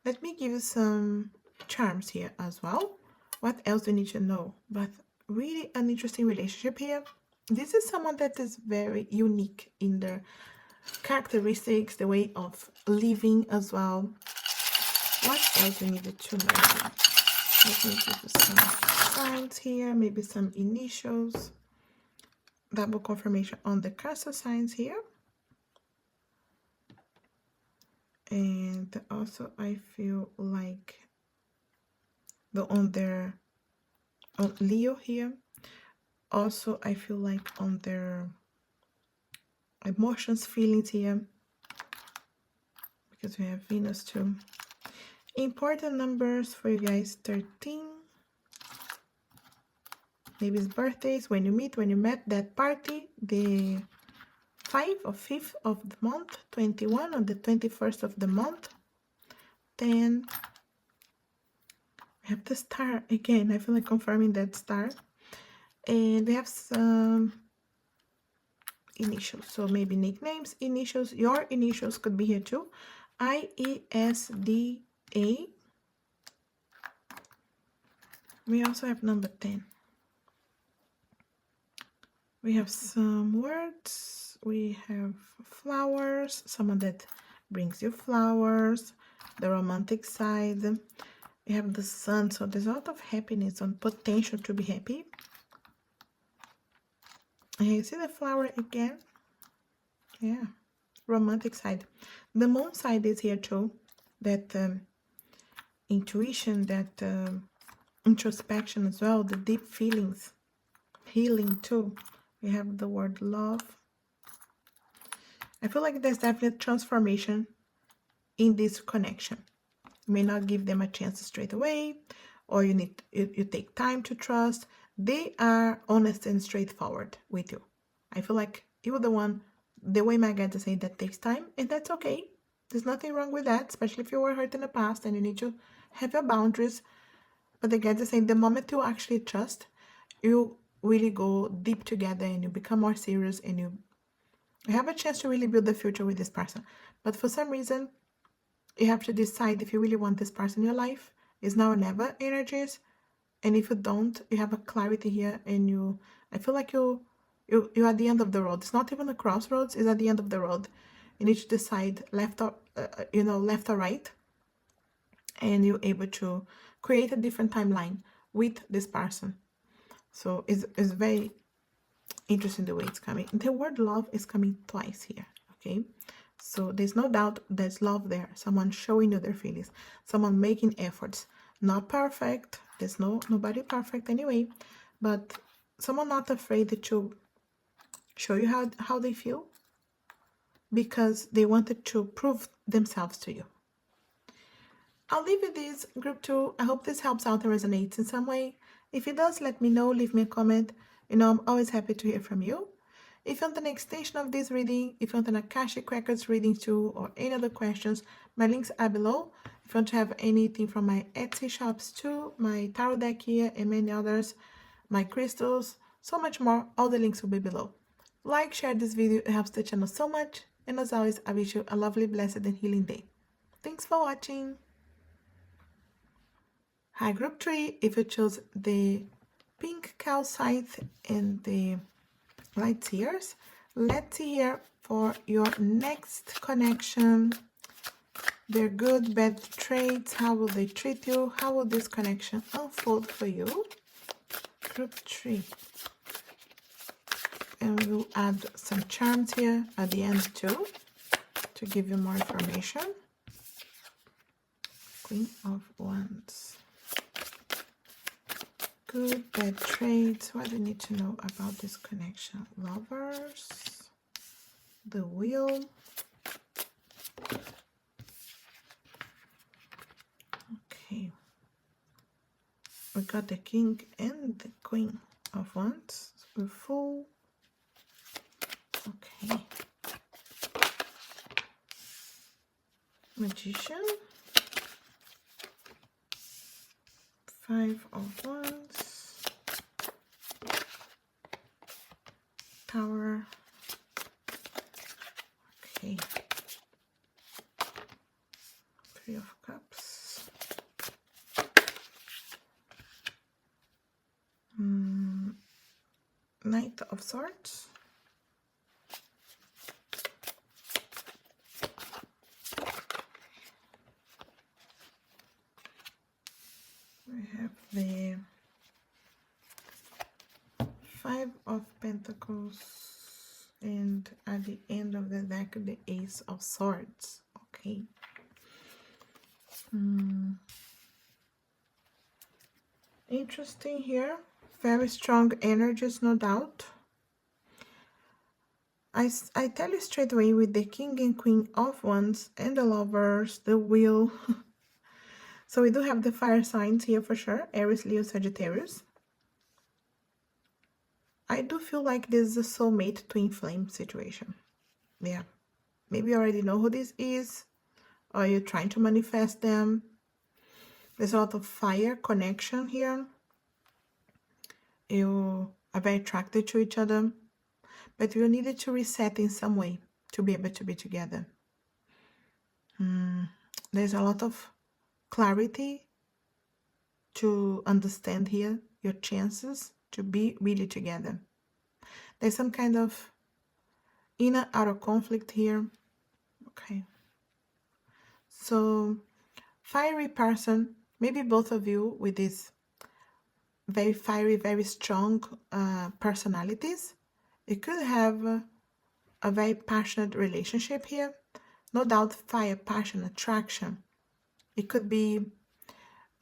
Let me give you some charms here as well. What else do you need to know? But really an interesting relationship here. This is someone that is very unique in their characteristics, the way of living as well. What else we needed to know here? Let me give you some signs here, maybe some initials. Double confirmation on the castle signs here. And also I feel like on Leo here. Also I feel like on their emotions, feelings here, because we have Venus too. Important numbers for you guys: 13. Maybe it's birthdays, when you met, that party, the 5th or 5th of the month, 21 on the 21st of the month, 10. We have the star again. I feel like confirming that star. And we have some initials, so maybe nicknames, initials. Your initials could be here too. IESDA. We also have number 10. We have some words. We have flowers, someone that brings you flowers, the romantic side. We have the sun, so there's a lot of happiness and potential to be happy. And you see the flower again? Yeah, romantic side. The moon side is here too. That intuition, that introspection as well, the deep feelings, healing too. We have the word love. I feel like there's definitely transformation in this connection. You may not give them a chance straight away, or you take time to trust. They are honest and straightforward with you. I feel like you're the way my guides are saying, that takes time, and that's okay. There's nothing wrong with that, especially if you were hurt in the past and you need to have your boundaries. But the guides are saying the moment you actually trust, you really go deep together and you become more serious, and you have a chance to really build the future with this person. But for some reason, you have to decide if you really want this person in your life. It's now or never energies. And if you don't, you have a clarity here, and I feel like you're at the end of the road. It's not even a crossroads, it's at the end of the road. You need to decide left or right, and you're able to create a different timeline with this person. So it's very interesting the way it's coming. The word love is coming twice here, okay? So there's no doubt there's love there. Someone showing you their feelings, someone making efforts. Not perfect. There's nobody perfect anyway, but someone not afraid to show you how they feel, because they wanted to prove themselves to you. I'll leave you this group 2. I hope this helps out and resonates in some way. If it does, let me know. Leave me a comment. I'm always happy to hear from you. If you want an extension of this reading, if you want an Akashic Records reading too, or any other questions, my links are below. If you want to have anything from my Etsy shops too, my tarot deck here and many others, my crystals, so much more, all the links will be below. Like, share this video, it helps the channel so much. And as always, I wish you a lovely, blessed and healing day. Thanks for watching. Hi group 3, if you chose the pink cow scythe and the light seers, let's see here for your next connection. Their good, bad traits, how will they treat you? How will this connection unfold for you? Group 3. And we'll add some charms here at the end too, to give you more information. Queen of Wands. Good, bad traits. What do you need to know about this connection? Lovers. The Wheel. got the King and the Queen of Wands. We're full. Okay. Magician. 5 of Wands. Tower. Okay. 3 of Cups. Knight of Swords. We have the 5 of Pentacles, and at the end of the deck, the Ace of Swords. Okay. Interesting here. Very strong energies, no doubt. I tell you straight away, with the King and Queen of Wands and the Lovers, the Wheel. So we do have the fire signs here for sure. Aries, Leo, Sagittarius. I do feel like this is a soulmate twin flame situation. Yeah. Maybe you already know who this is, or you're trying to manifest them. There's a lot of fire connection here. You are very attracted to each other, but you needed to reset in some way to be able to be together. There's a lot of clarity to understand here your chances to be really together. There's some kind of inner outer conflict here. Okay. So, fiery person, maybe both of you with this very fiery, very strong personalities. You could have a very passionate relationship here. No doubt fire, passion, attraction. It could be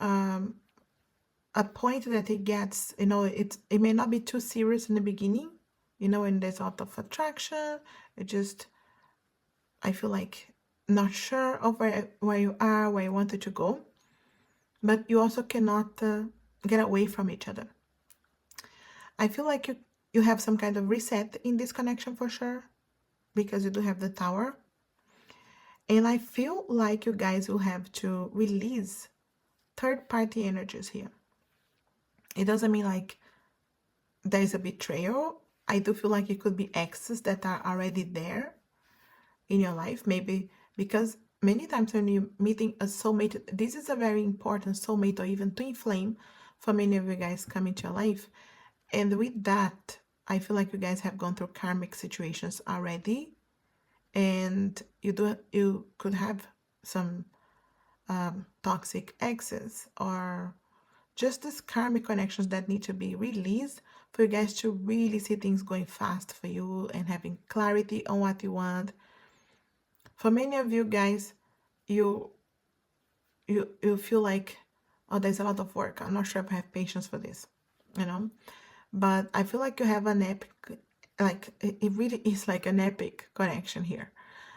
a point that it gets, it may not be too serious in the beginning, and there's a lot of attraction. I feel like not sure of where you are, where you wanted to go, but you also cannot get away from each other. I feel like you have some kind of reset in this connection for sure, because you do have the Tower. And I feel like you guys will have to release third-party energies here. It doesn't mean like there's a betrayal. I do feel like it could be exes that are already there in your life. Maybe because many times when you're meeting a soulmate, this is a very important soulmate or even twin flame for many of you guys come into your life. And with that, I feel like you guys have gone through karmic situations already. And you could have some toxic exes or just these karmic connections that need to be released for you guys to really see things going fast for you and having clarity on what you want. For many of you guys, you feel like, oh, there's a lot of work. I'm not sure if I have patience for this, but I feel like you have an epic, like it really is like an epic connection here,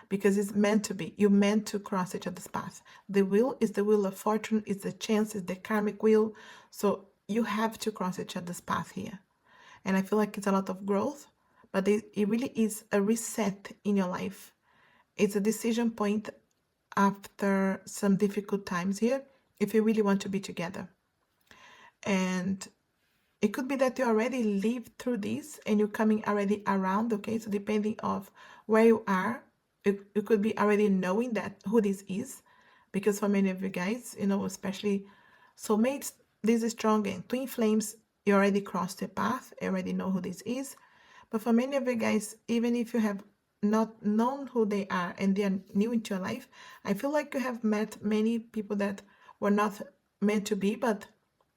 because it's meant to be. You're meant to cross each other's path. The wheel is the wheel of fortune, it's the chance, it's the karmic wheel. So you have to cross each other's path here. And I feel like it's a lot of growth, but it really is a reset in your life. It's a decision point after some difficult times here, if you really want to be together. And it could be that you already lived through this and you're coming already around, okay? So depending of where you are, you could be already knowing that who this is, because for many of you guys, especially soulmates, this is strong, and twin flames, you already crossed the path, you already know who this is. But for many of you guys, even if you have not known who they are and they are new into your life, I feel like you have met many people that were not meant to be, but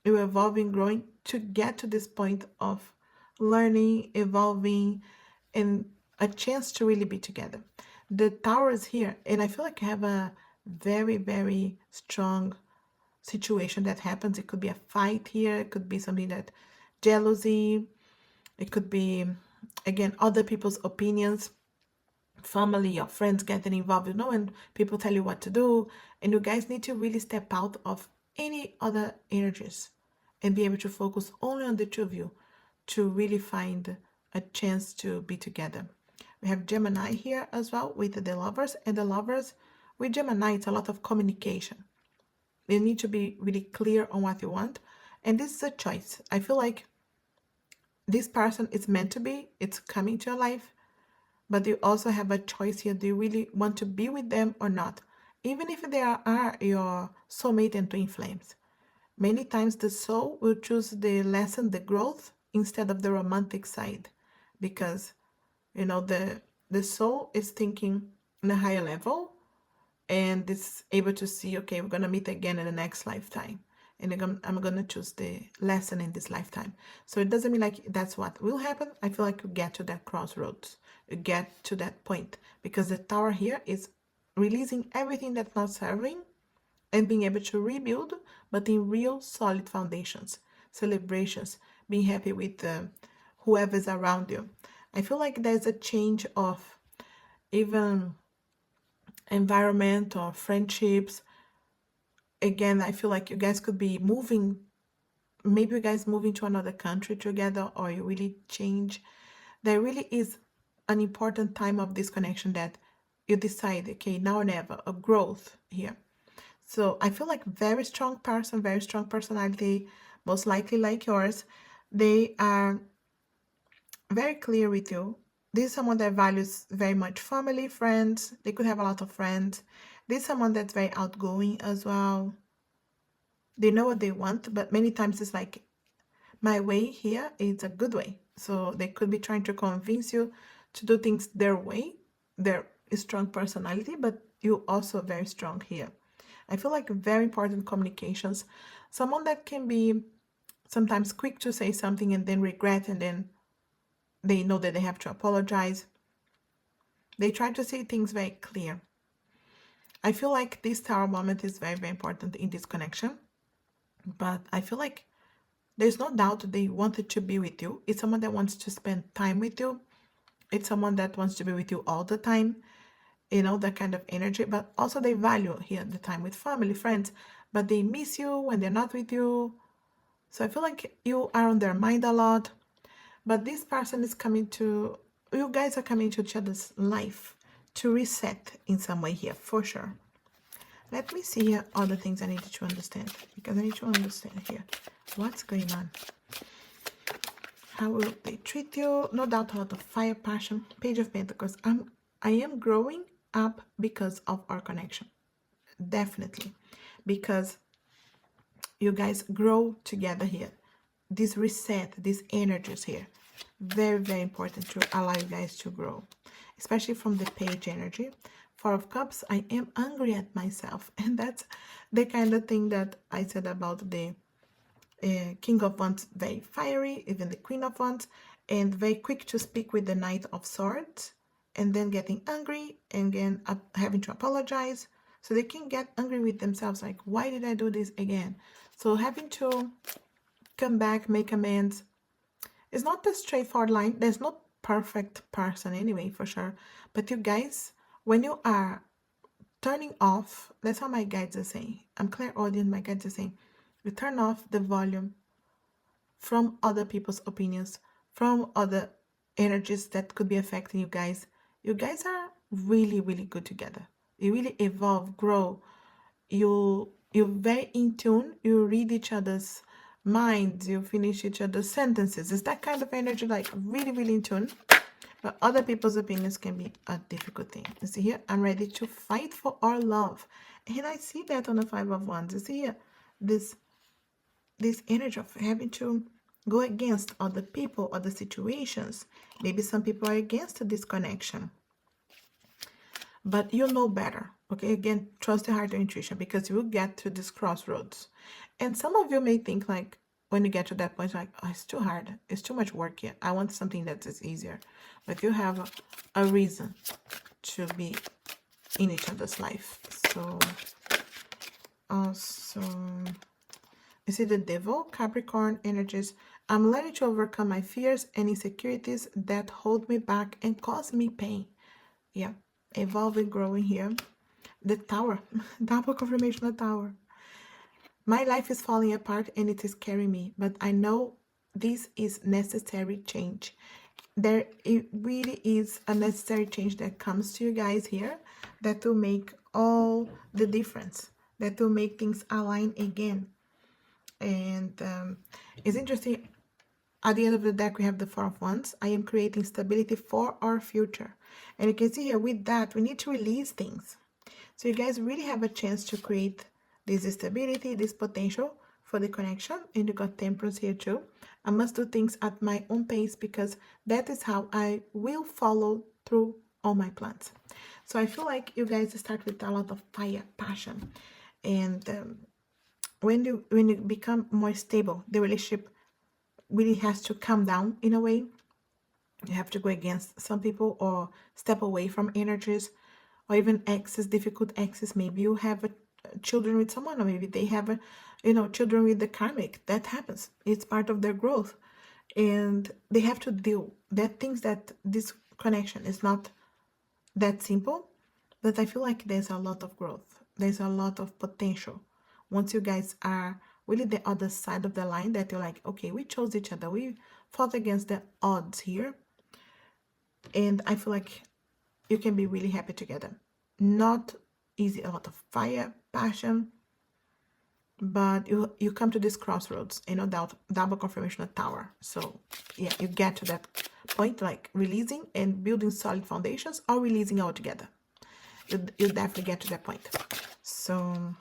you are evolving, growing to get to this point of learning, evolving, and a chance to really be together. The Tower is here, and I feel like you have a very, very strong situation that happens. It could be a fight here. It could be something that jealousy. It could be, again, other people's opinions, family or friends getting involved, and people tell you what to do. And you guys need to really step out of any other energies and be able to focus only on the two of you to really find a chance to be together. We have Gemini here as well with the Lovers, and the Lovers with Gemini, it's a lot of communication. You need to be really clear on what you want, and this is a choice. I feel like this person is meant to be, it's coming to your life, but you also have a choice here. Do you really want to be with them or not? Even if they are your soulmate and twin flames. Many times the soul will choose the lesson, the growth, instead of the romantic side. Because, you know, the soul is thinking in a higher level and is able to see, okay, we're going to meet again in the next lifetime. And I'm going to choose the lesson in this lifetime. So it doesn't mean like that's what will happen. I feel like you get to that crossroads. You get to that point. Because the Tower here is releasing everything that's not serving and being able to rebuild, but in real solid foundations, celebrations, being happy with whoever's around you. I feel like there's a change of even environment or friendships. Again, I feel like you guys could be moving, maybe you guys moving to another country together, or you really change. There really is an important time of this connection that you decide, okay, now or never, a growth here. So I feel like very strong person, very strong personality, most likely like yours. They are very clear with you. This is someone that values very much family, friends. They could have a lot of friends. This is someone that's very outgoing as well. They know what they want, but many times it's like, my way here is a good way. So they could be trying to convince you to do things their way, their strong personality, but you also very strong here. I feel like very important communications. Someone that can be sometimes quick to say something and then regret, and then they know that they have to apologize. They try to say things very clear. I feel like this Tower moment is very, very important in this connection. But I feel like there's no doubt they wanted to be with you. It's someone that wants to spend time with you. It's someone that wants to be with you all the time. You know, that kind of energy. But also they value here the time with family, friends. But they miss you when they're not with you. So I feel like you are on their mind a lot. But this person is coming to, you guys are coming to each other's life to reset in some way here, for sure. Let me see here other things I need to understand, because I need to understand here what's going on. How will they treat you? No doubt, a lot of fire, passion, Page of Pentacles. I am growing up because of our connection. Definitely. Because you guys grow together here. This reset, these energies here. Very, very important to allow you guys to grow. Especially from the Page energy. Four of Cups, I am angry at myself. And that's the kind of thing that I said about the King of Wands, very fiery, even the Queen of Wands, and very quick to speak with the Knight of Swords, and then getting angry, and again having to apologize. So they can get angry with themselves, like, why did I do this again? So having to come back, make amends. It's not a straightforward line. There's no perfect person anyway, for sure. But you guys, when you are turning off, that's how my guides are saying. I'm Clairaudient, my guides are saying, you turn off the volume from other people's opinions, from other energies that could be affecting you guys. You guys are really, really good together. You really evolve, grow. You're very in tune. You read each other's minds. You finish each other's sentences. It's that kind of energy, like really, really in tune. But other people's opinions can be a difficult thing. You see here, I'm ready to fight for our love. And I see that on the Five of Wands. You see here, this energy of having to go against other people, other situations. Maybe some people are against this connection. But you'll know better. Okay, again, trust the heart or intuition, because you will get to this crossroads. And some of you may think, like, when you get to that point, like, oh, it's too hard. It's too much work here. I want something that is easier. But you have a reason to be in each other's life. So, also, you see the Devil, Capricorn energies. I'm learning to overcome my fears and insecurities that hold me back and cause me pain. Yeah, evolving, growing here. The Tower, double confirmation of Tower. My life is falling apart and it is scaring me, but I know this is necessary change. It really is a necessary change that comes to you guys here that will make all the difference, that will make things align again. And it's interesting. At the end of the deck, we have the Four of Wands. I am creating stability for our future. And you can see here with that, we need to release things. So you guys really have a chance to create this stability, this potential for the connection. And you got Temperance here too. I must do things at my own pace because that is how I will follow through all my plans. So I feel like you guys start with a lot of fire, passion. And when you become more stable, the relationship really has to come down in a way. You have to go against some people or step away from energies or even exes, difficult exes. Maybe you have children with someone, or maybe they have children with the karmic. That happens. It's part of their growth, and they have to deal that things that this connection is not that simple. But I feel like there's a lot of growth. There's a lot of potential. Once you guys are really the other side of the line, that you're like, okay, we chose each other. We fought against the odds here. And I feel like you can be really happy together. Not easy, a lot of fire, passion, but you come to this crossroads, no doubt, double confirmation of Tower. So yeah, you get to that point, like releasing and building solid foundations, or releasing altogether. You definitely get to that point. So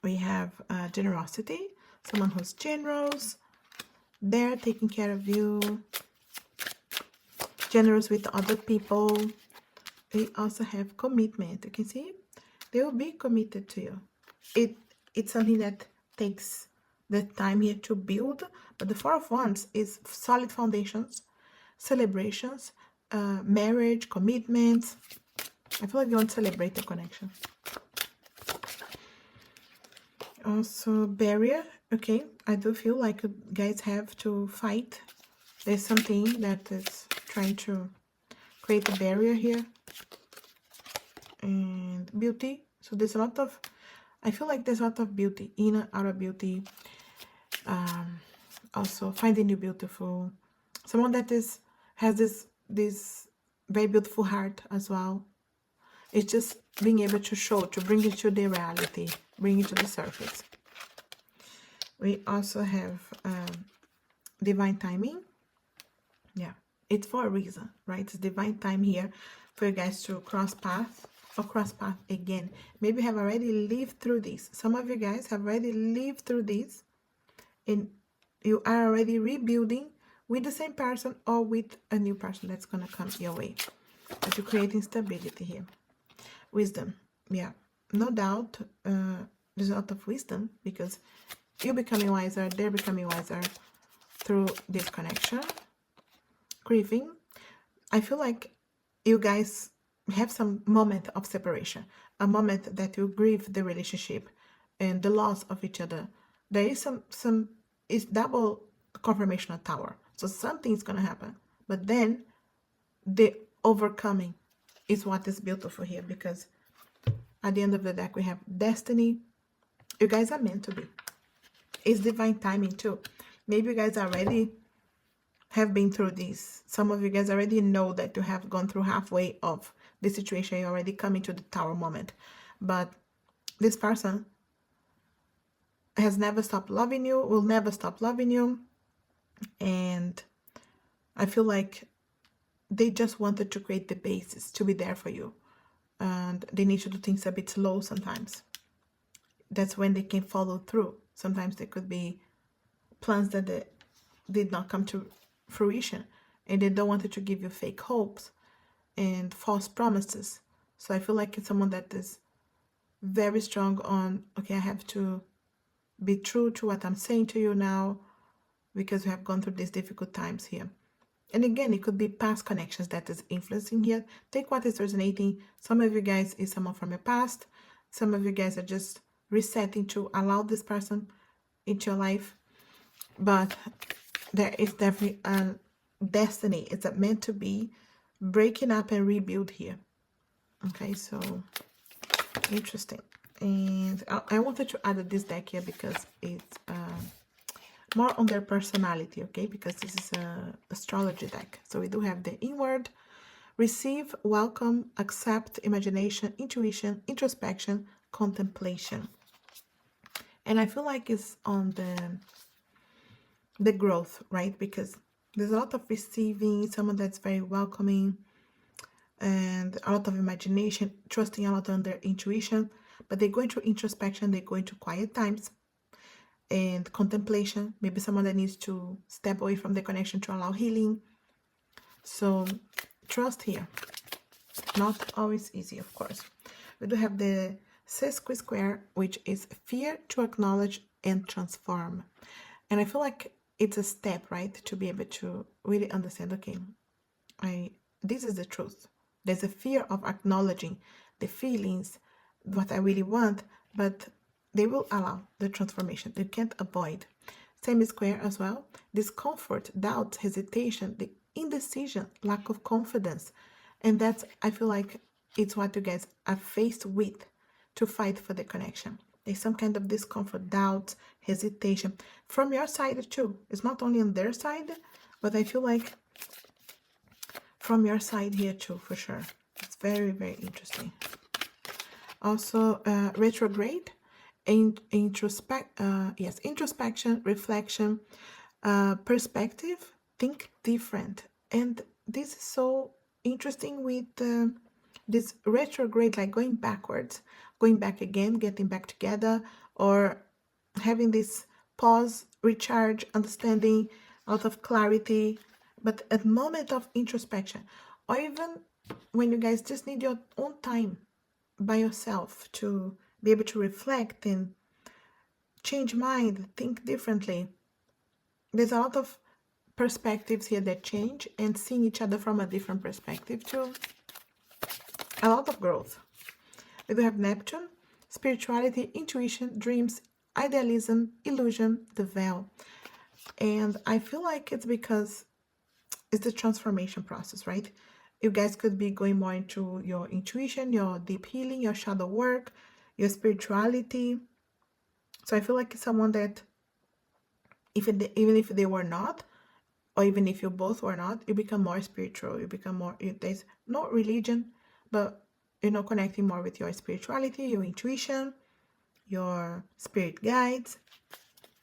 we have generosity, someone who's generous, they're taking care of you, generous with other people. They also have commitment. You can see they will be committed to you. It's something that takes the time here to build, but the Four of Wands is solid foundations, celebrations, marriage, commitments. I feel like you want to celebrate the connection. Also barrier. Okay, I do feel like you guys have to fight. There's something that is trying to create a barrier here. And beauty. So there's a lot of, I feel like there's a lot of beauty, inner, outer beauty. Also finding you beautiful. Someone that has this very beautiful heart as well. It's just being able to show, to bring it to the reality, bring it to the surface. We also have divine timing. Yeah, it's for a reason, right? It's divine time here for you guys to cross path or cross path again. Maybe you have already lived through this. Some of you guys have already lived through this, and you are already rebuilding with the same person or with a new person that's going to come your way. But you're creating stability here. Wisdom. Yeah, no doubt there's a lot of wisdom because you're becoming wiser, they're becoming wiser through this connection. Grieving. I feel like you guys have some moment of separation, a moment that you grieve the relationship and the loss of each other. There is it's double confirmation of Tower. So something's going to happen. But then the overcoming is what is beautiful here, because at the end of the deck we have destiny. You guys are meant to be. It's divine timing too. Maybe you guys already have been through this. Some of you guys already know that you have gone through halfway of the situation. You're already coming to the Tower moment. But this person has never stopped loving you, will never stop loving you. And I feel like they just wanted to create the basis to be there for you. And they need to do things a bit slow sometimes. That's when they can follow through. Sometimes there could be plans that they did not come to fruition, and they don't want to give you fake hopes and false promises. So I feel like it's someone that is very strong on, okay, I have to be true to what I'm saying to you now, because we have gone through these difficult times here. And again, it could be past connections that is influencing here. Take what is resonating. Some of you guys is someone from your past. Some of you guys are just resetting to allow this person into your life. But there is definitely a destiny. It's meant to be breaking up and rebuild here. Okay, so interesting. And I wanted to add this deck here because it's more on their personality, okay? Because this is a astrology deck. So we do have the inward, receive, welcome, accept, imagination, intuition, introspection, contemplation. And I feel like it's on the growth, right? Because there's a lot of receiving, someone that's very welcoming, and a lot of imagination, trusting a lot on their intuition, but they go into introspection, they go into quiet times and contemplation. Maybe someone that needs to step away from the connection to allow healing. So trust here, not always easy, of course. We do have the sesqui square, which is fear to acknowledge and transform. And I feel like it's a step, right, to be able to really understand, okay, this is the truth. There's a fear of acknowledging the feelings, what I really want, but they will allow the transformation. They can't avoid. Same square as well. Discomfort, doubt, hesitation, the indecision, lack of confidence. And that's, I feel like it's what you guys are faced with to fight for the connection. There's some kind of discomfort, doubt, hesitation from your side too. It's not only on their side, but I feel like from your side here too, for sure. It's very, very interesting. Also, retrograde, introspection, reflection, perspective, think different. And this is so interesting with this retrograde, like going backwards, going back again, getting back together, or having this pause, recharge, understanding, a lot of clarity, but a moment of introspection, or even when you guys just need your own time by yourself to be able to reflect and change mind, think differently. There's a lot of perspectives here that change, and seeing each other from a different perspective too. A lot of growth. We do have Neptune, spirituality, intuition, dreams, idealism, illusion, the veil. And I feel like it's because it's the transformation process, right? You guys could be going more into your intuition, your deep healing, your shadow work, your spirituality. So I feel like it's someone that even if they were not, or even if you both were not, you become more spiritual. You become more, there's no religion, but connecting more with your spirituality, your intuition, your spirit guides,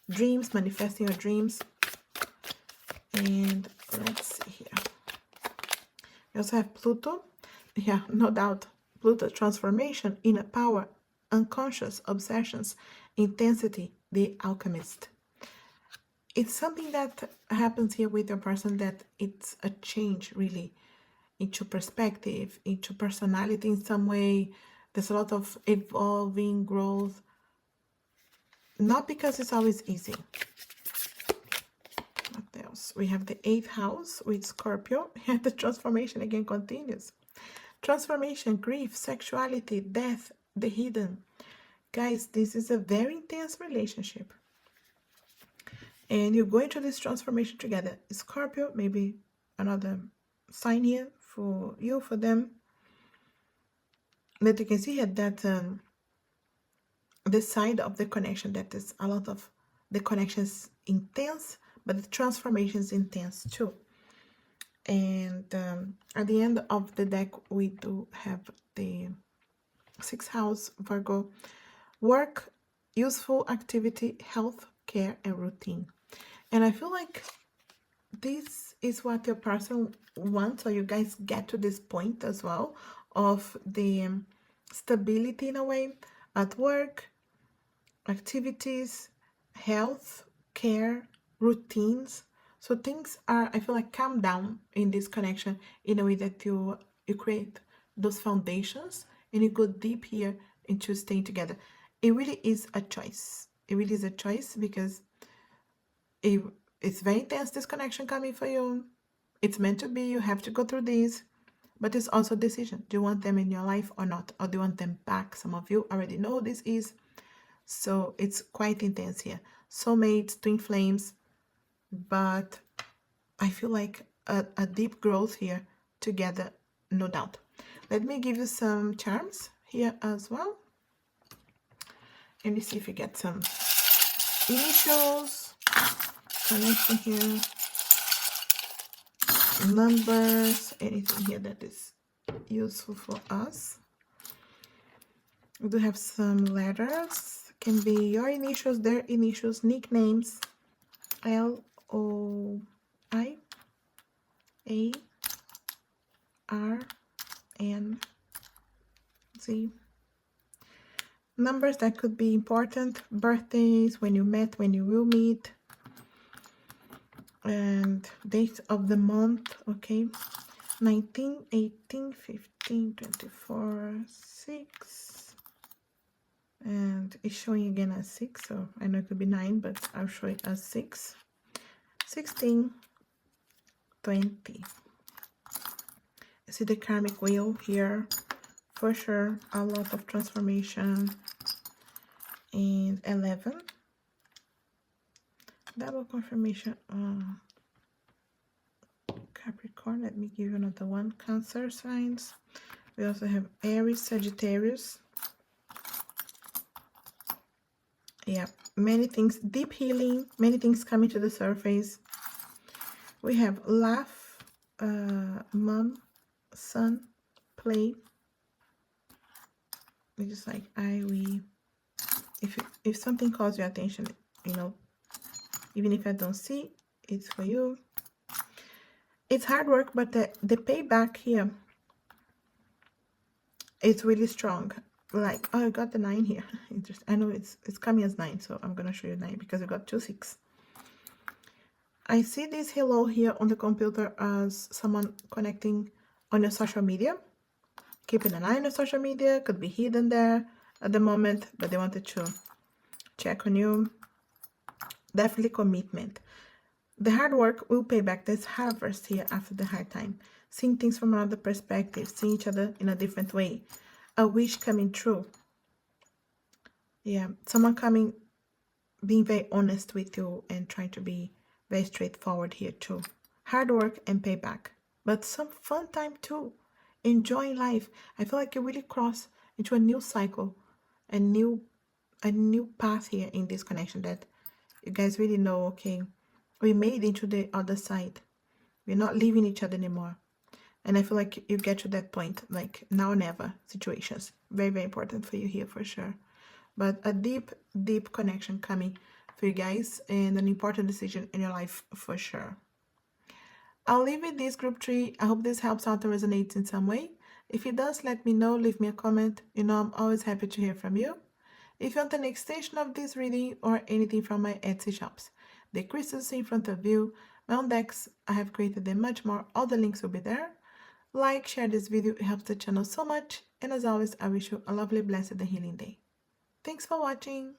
dreams, manifesting your dreams. And let's see here. We also have Pluto. Yeah, no doubt. Pluto, transformation, inner power, unconscious, obsessions, intensity, the alchemist. It's something that happens here with your person, that it's a change really into perspective, into personality in some way. There's a lot of evolving growth. Not because it's always easy. What else? We have the 8th house with Scorpio, and the transformation again continues. Transformation, grief, sexuality, death, the hidden. Guys, this is a very intense relationship. And you're going through this transformation together. Scorpio, maybe another sign here for you, for them. That you can see here that the side of the connection, that is a lot of the connection is intense, but the transformation is intense too. And at the end of the deck, we do have the 6th house, Virgo, work, useful activity, health, care, and routine. And I feel like this is what your person wants, so you guys get to this point as well of the stability in a way at work, activities, health, care, routines. So things are, I feel like, calm down in this connection in a way that you create those foundations and you go deep here into staying together. It really is a choice. It really is a choice because it's very intense, this connection coming for you. It's meant to be. You have to go through this. But it's also a decision. Do you want them in your life or not? Or do you want them back? Some of you already know this is. So it's quite intense here. Soulmates, twin flames. But I feel like a deep growth here together, no doubt. Let me give you some charms here as well. Let me see if you get some initials, connection here, numbers, anything here that is useful for us. We do have some letters. Can be your initials, their initials, nicknames. LOIARNZ. Numbers that could be important. Birthdays, when you met, when you will meet. And dates of the month, okay. 19, 18, 15, 24, 6. And it's showing again as 6, so I know it could be 9, but I'll show it as 6. 16, 20. See the karmic wheel here, for sure, a lot of transformation. And 11, double confirmation on Capricorn. Let me give you another one. Cancer signs. We also have Aries, Sagittarius. Yeah, many things, deep healing, many things coming to the surface. We have laugh, mom, son, play. It's just like we. If something calls your attention, you know, even if I don't see, it's for you. It's hard work, but the payback here is really strong. Like, oh, I got the 9 here. Interesting. I know it's coming as 9, so I'm gonna show you 9 because I got 2 6. I see this hello here on the computer as someone connecting on your social media, keeping an eye on your social media. Could be hidden there at the moment, but they wanted to check on you. Definitely commitment. The hard work will pay back. There's harvest here after the hard time. Seeing things from another perspective, seeing each other in a different way. A wish coming true. Yeah, someone coming, being very honest with you and trying to be very straightforward here too. Hard work and payback, but some fun time too. Enjoying life. I feel like you really cross into a new cycle, a new path here in this connection that you guys really know, okay, we made it to the other side. We're not leaving each other anymore. And I feel like you get to that point, like now or never situations. Very, very important for you here for sure. But a deep, deep connection coming for you guys and an important decision in your life for sure. I'll leave it this group 3. I hope this helps out and resonates in some way. If it does, let me know. Leave me a comment. You know, I'm always happy to hear from you. If you want an extension of this reading or anything from my Etsy shops, the crystals in front of you, my own decks, I have created them much more. All the links will be there. Like, share this video, it helps the channel so much. And as always, I wish you a lovely, blessed and healing day. Thanks for watching.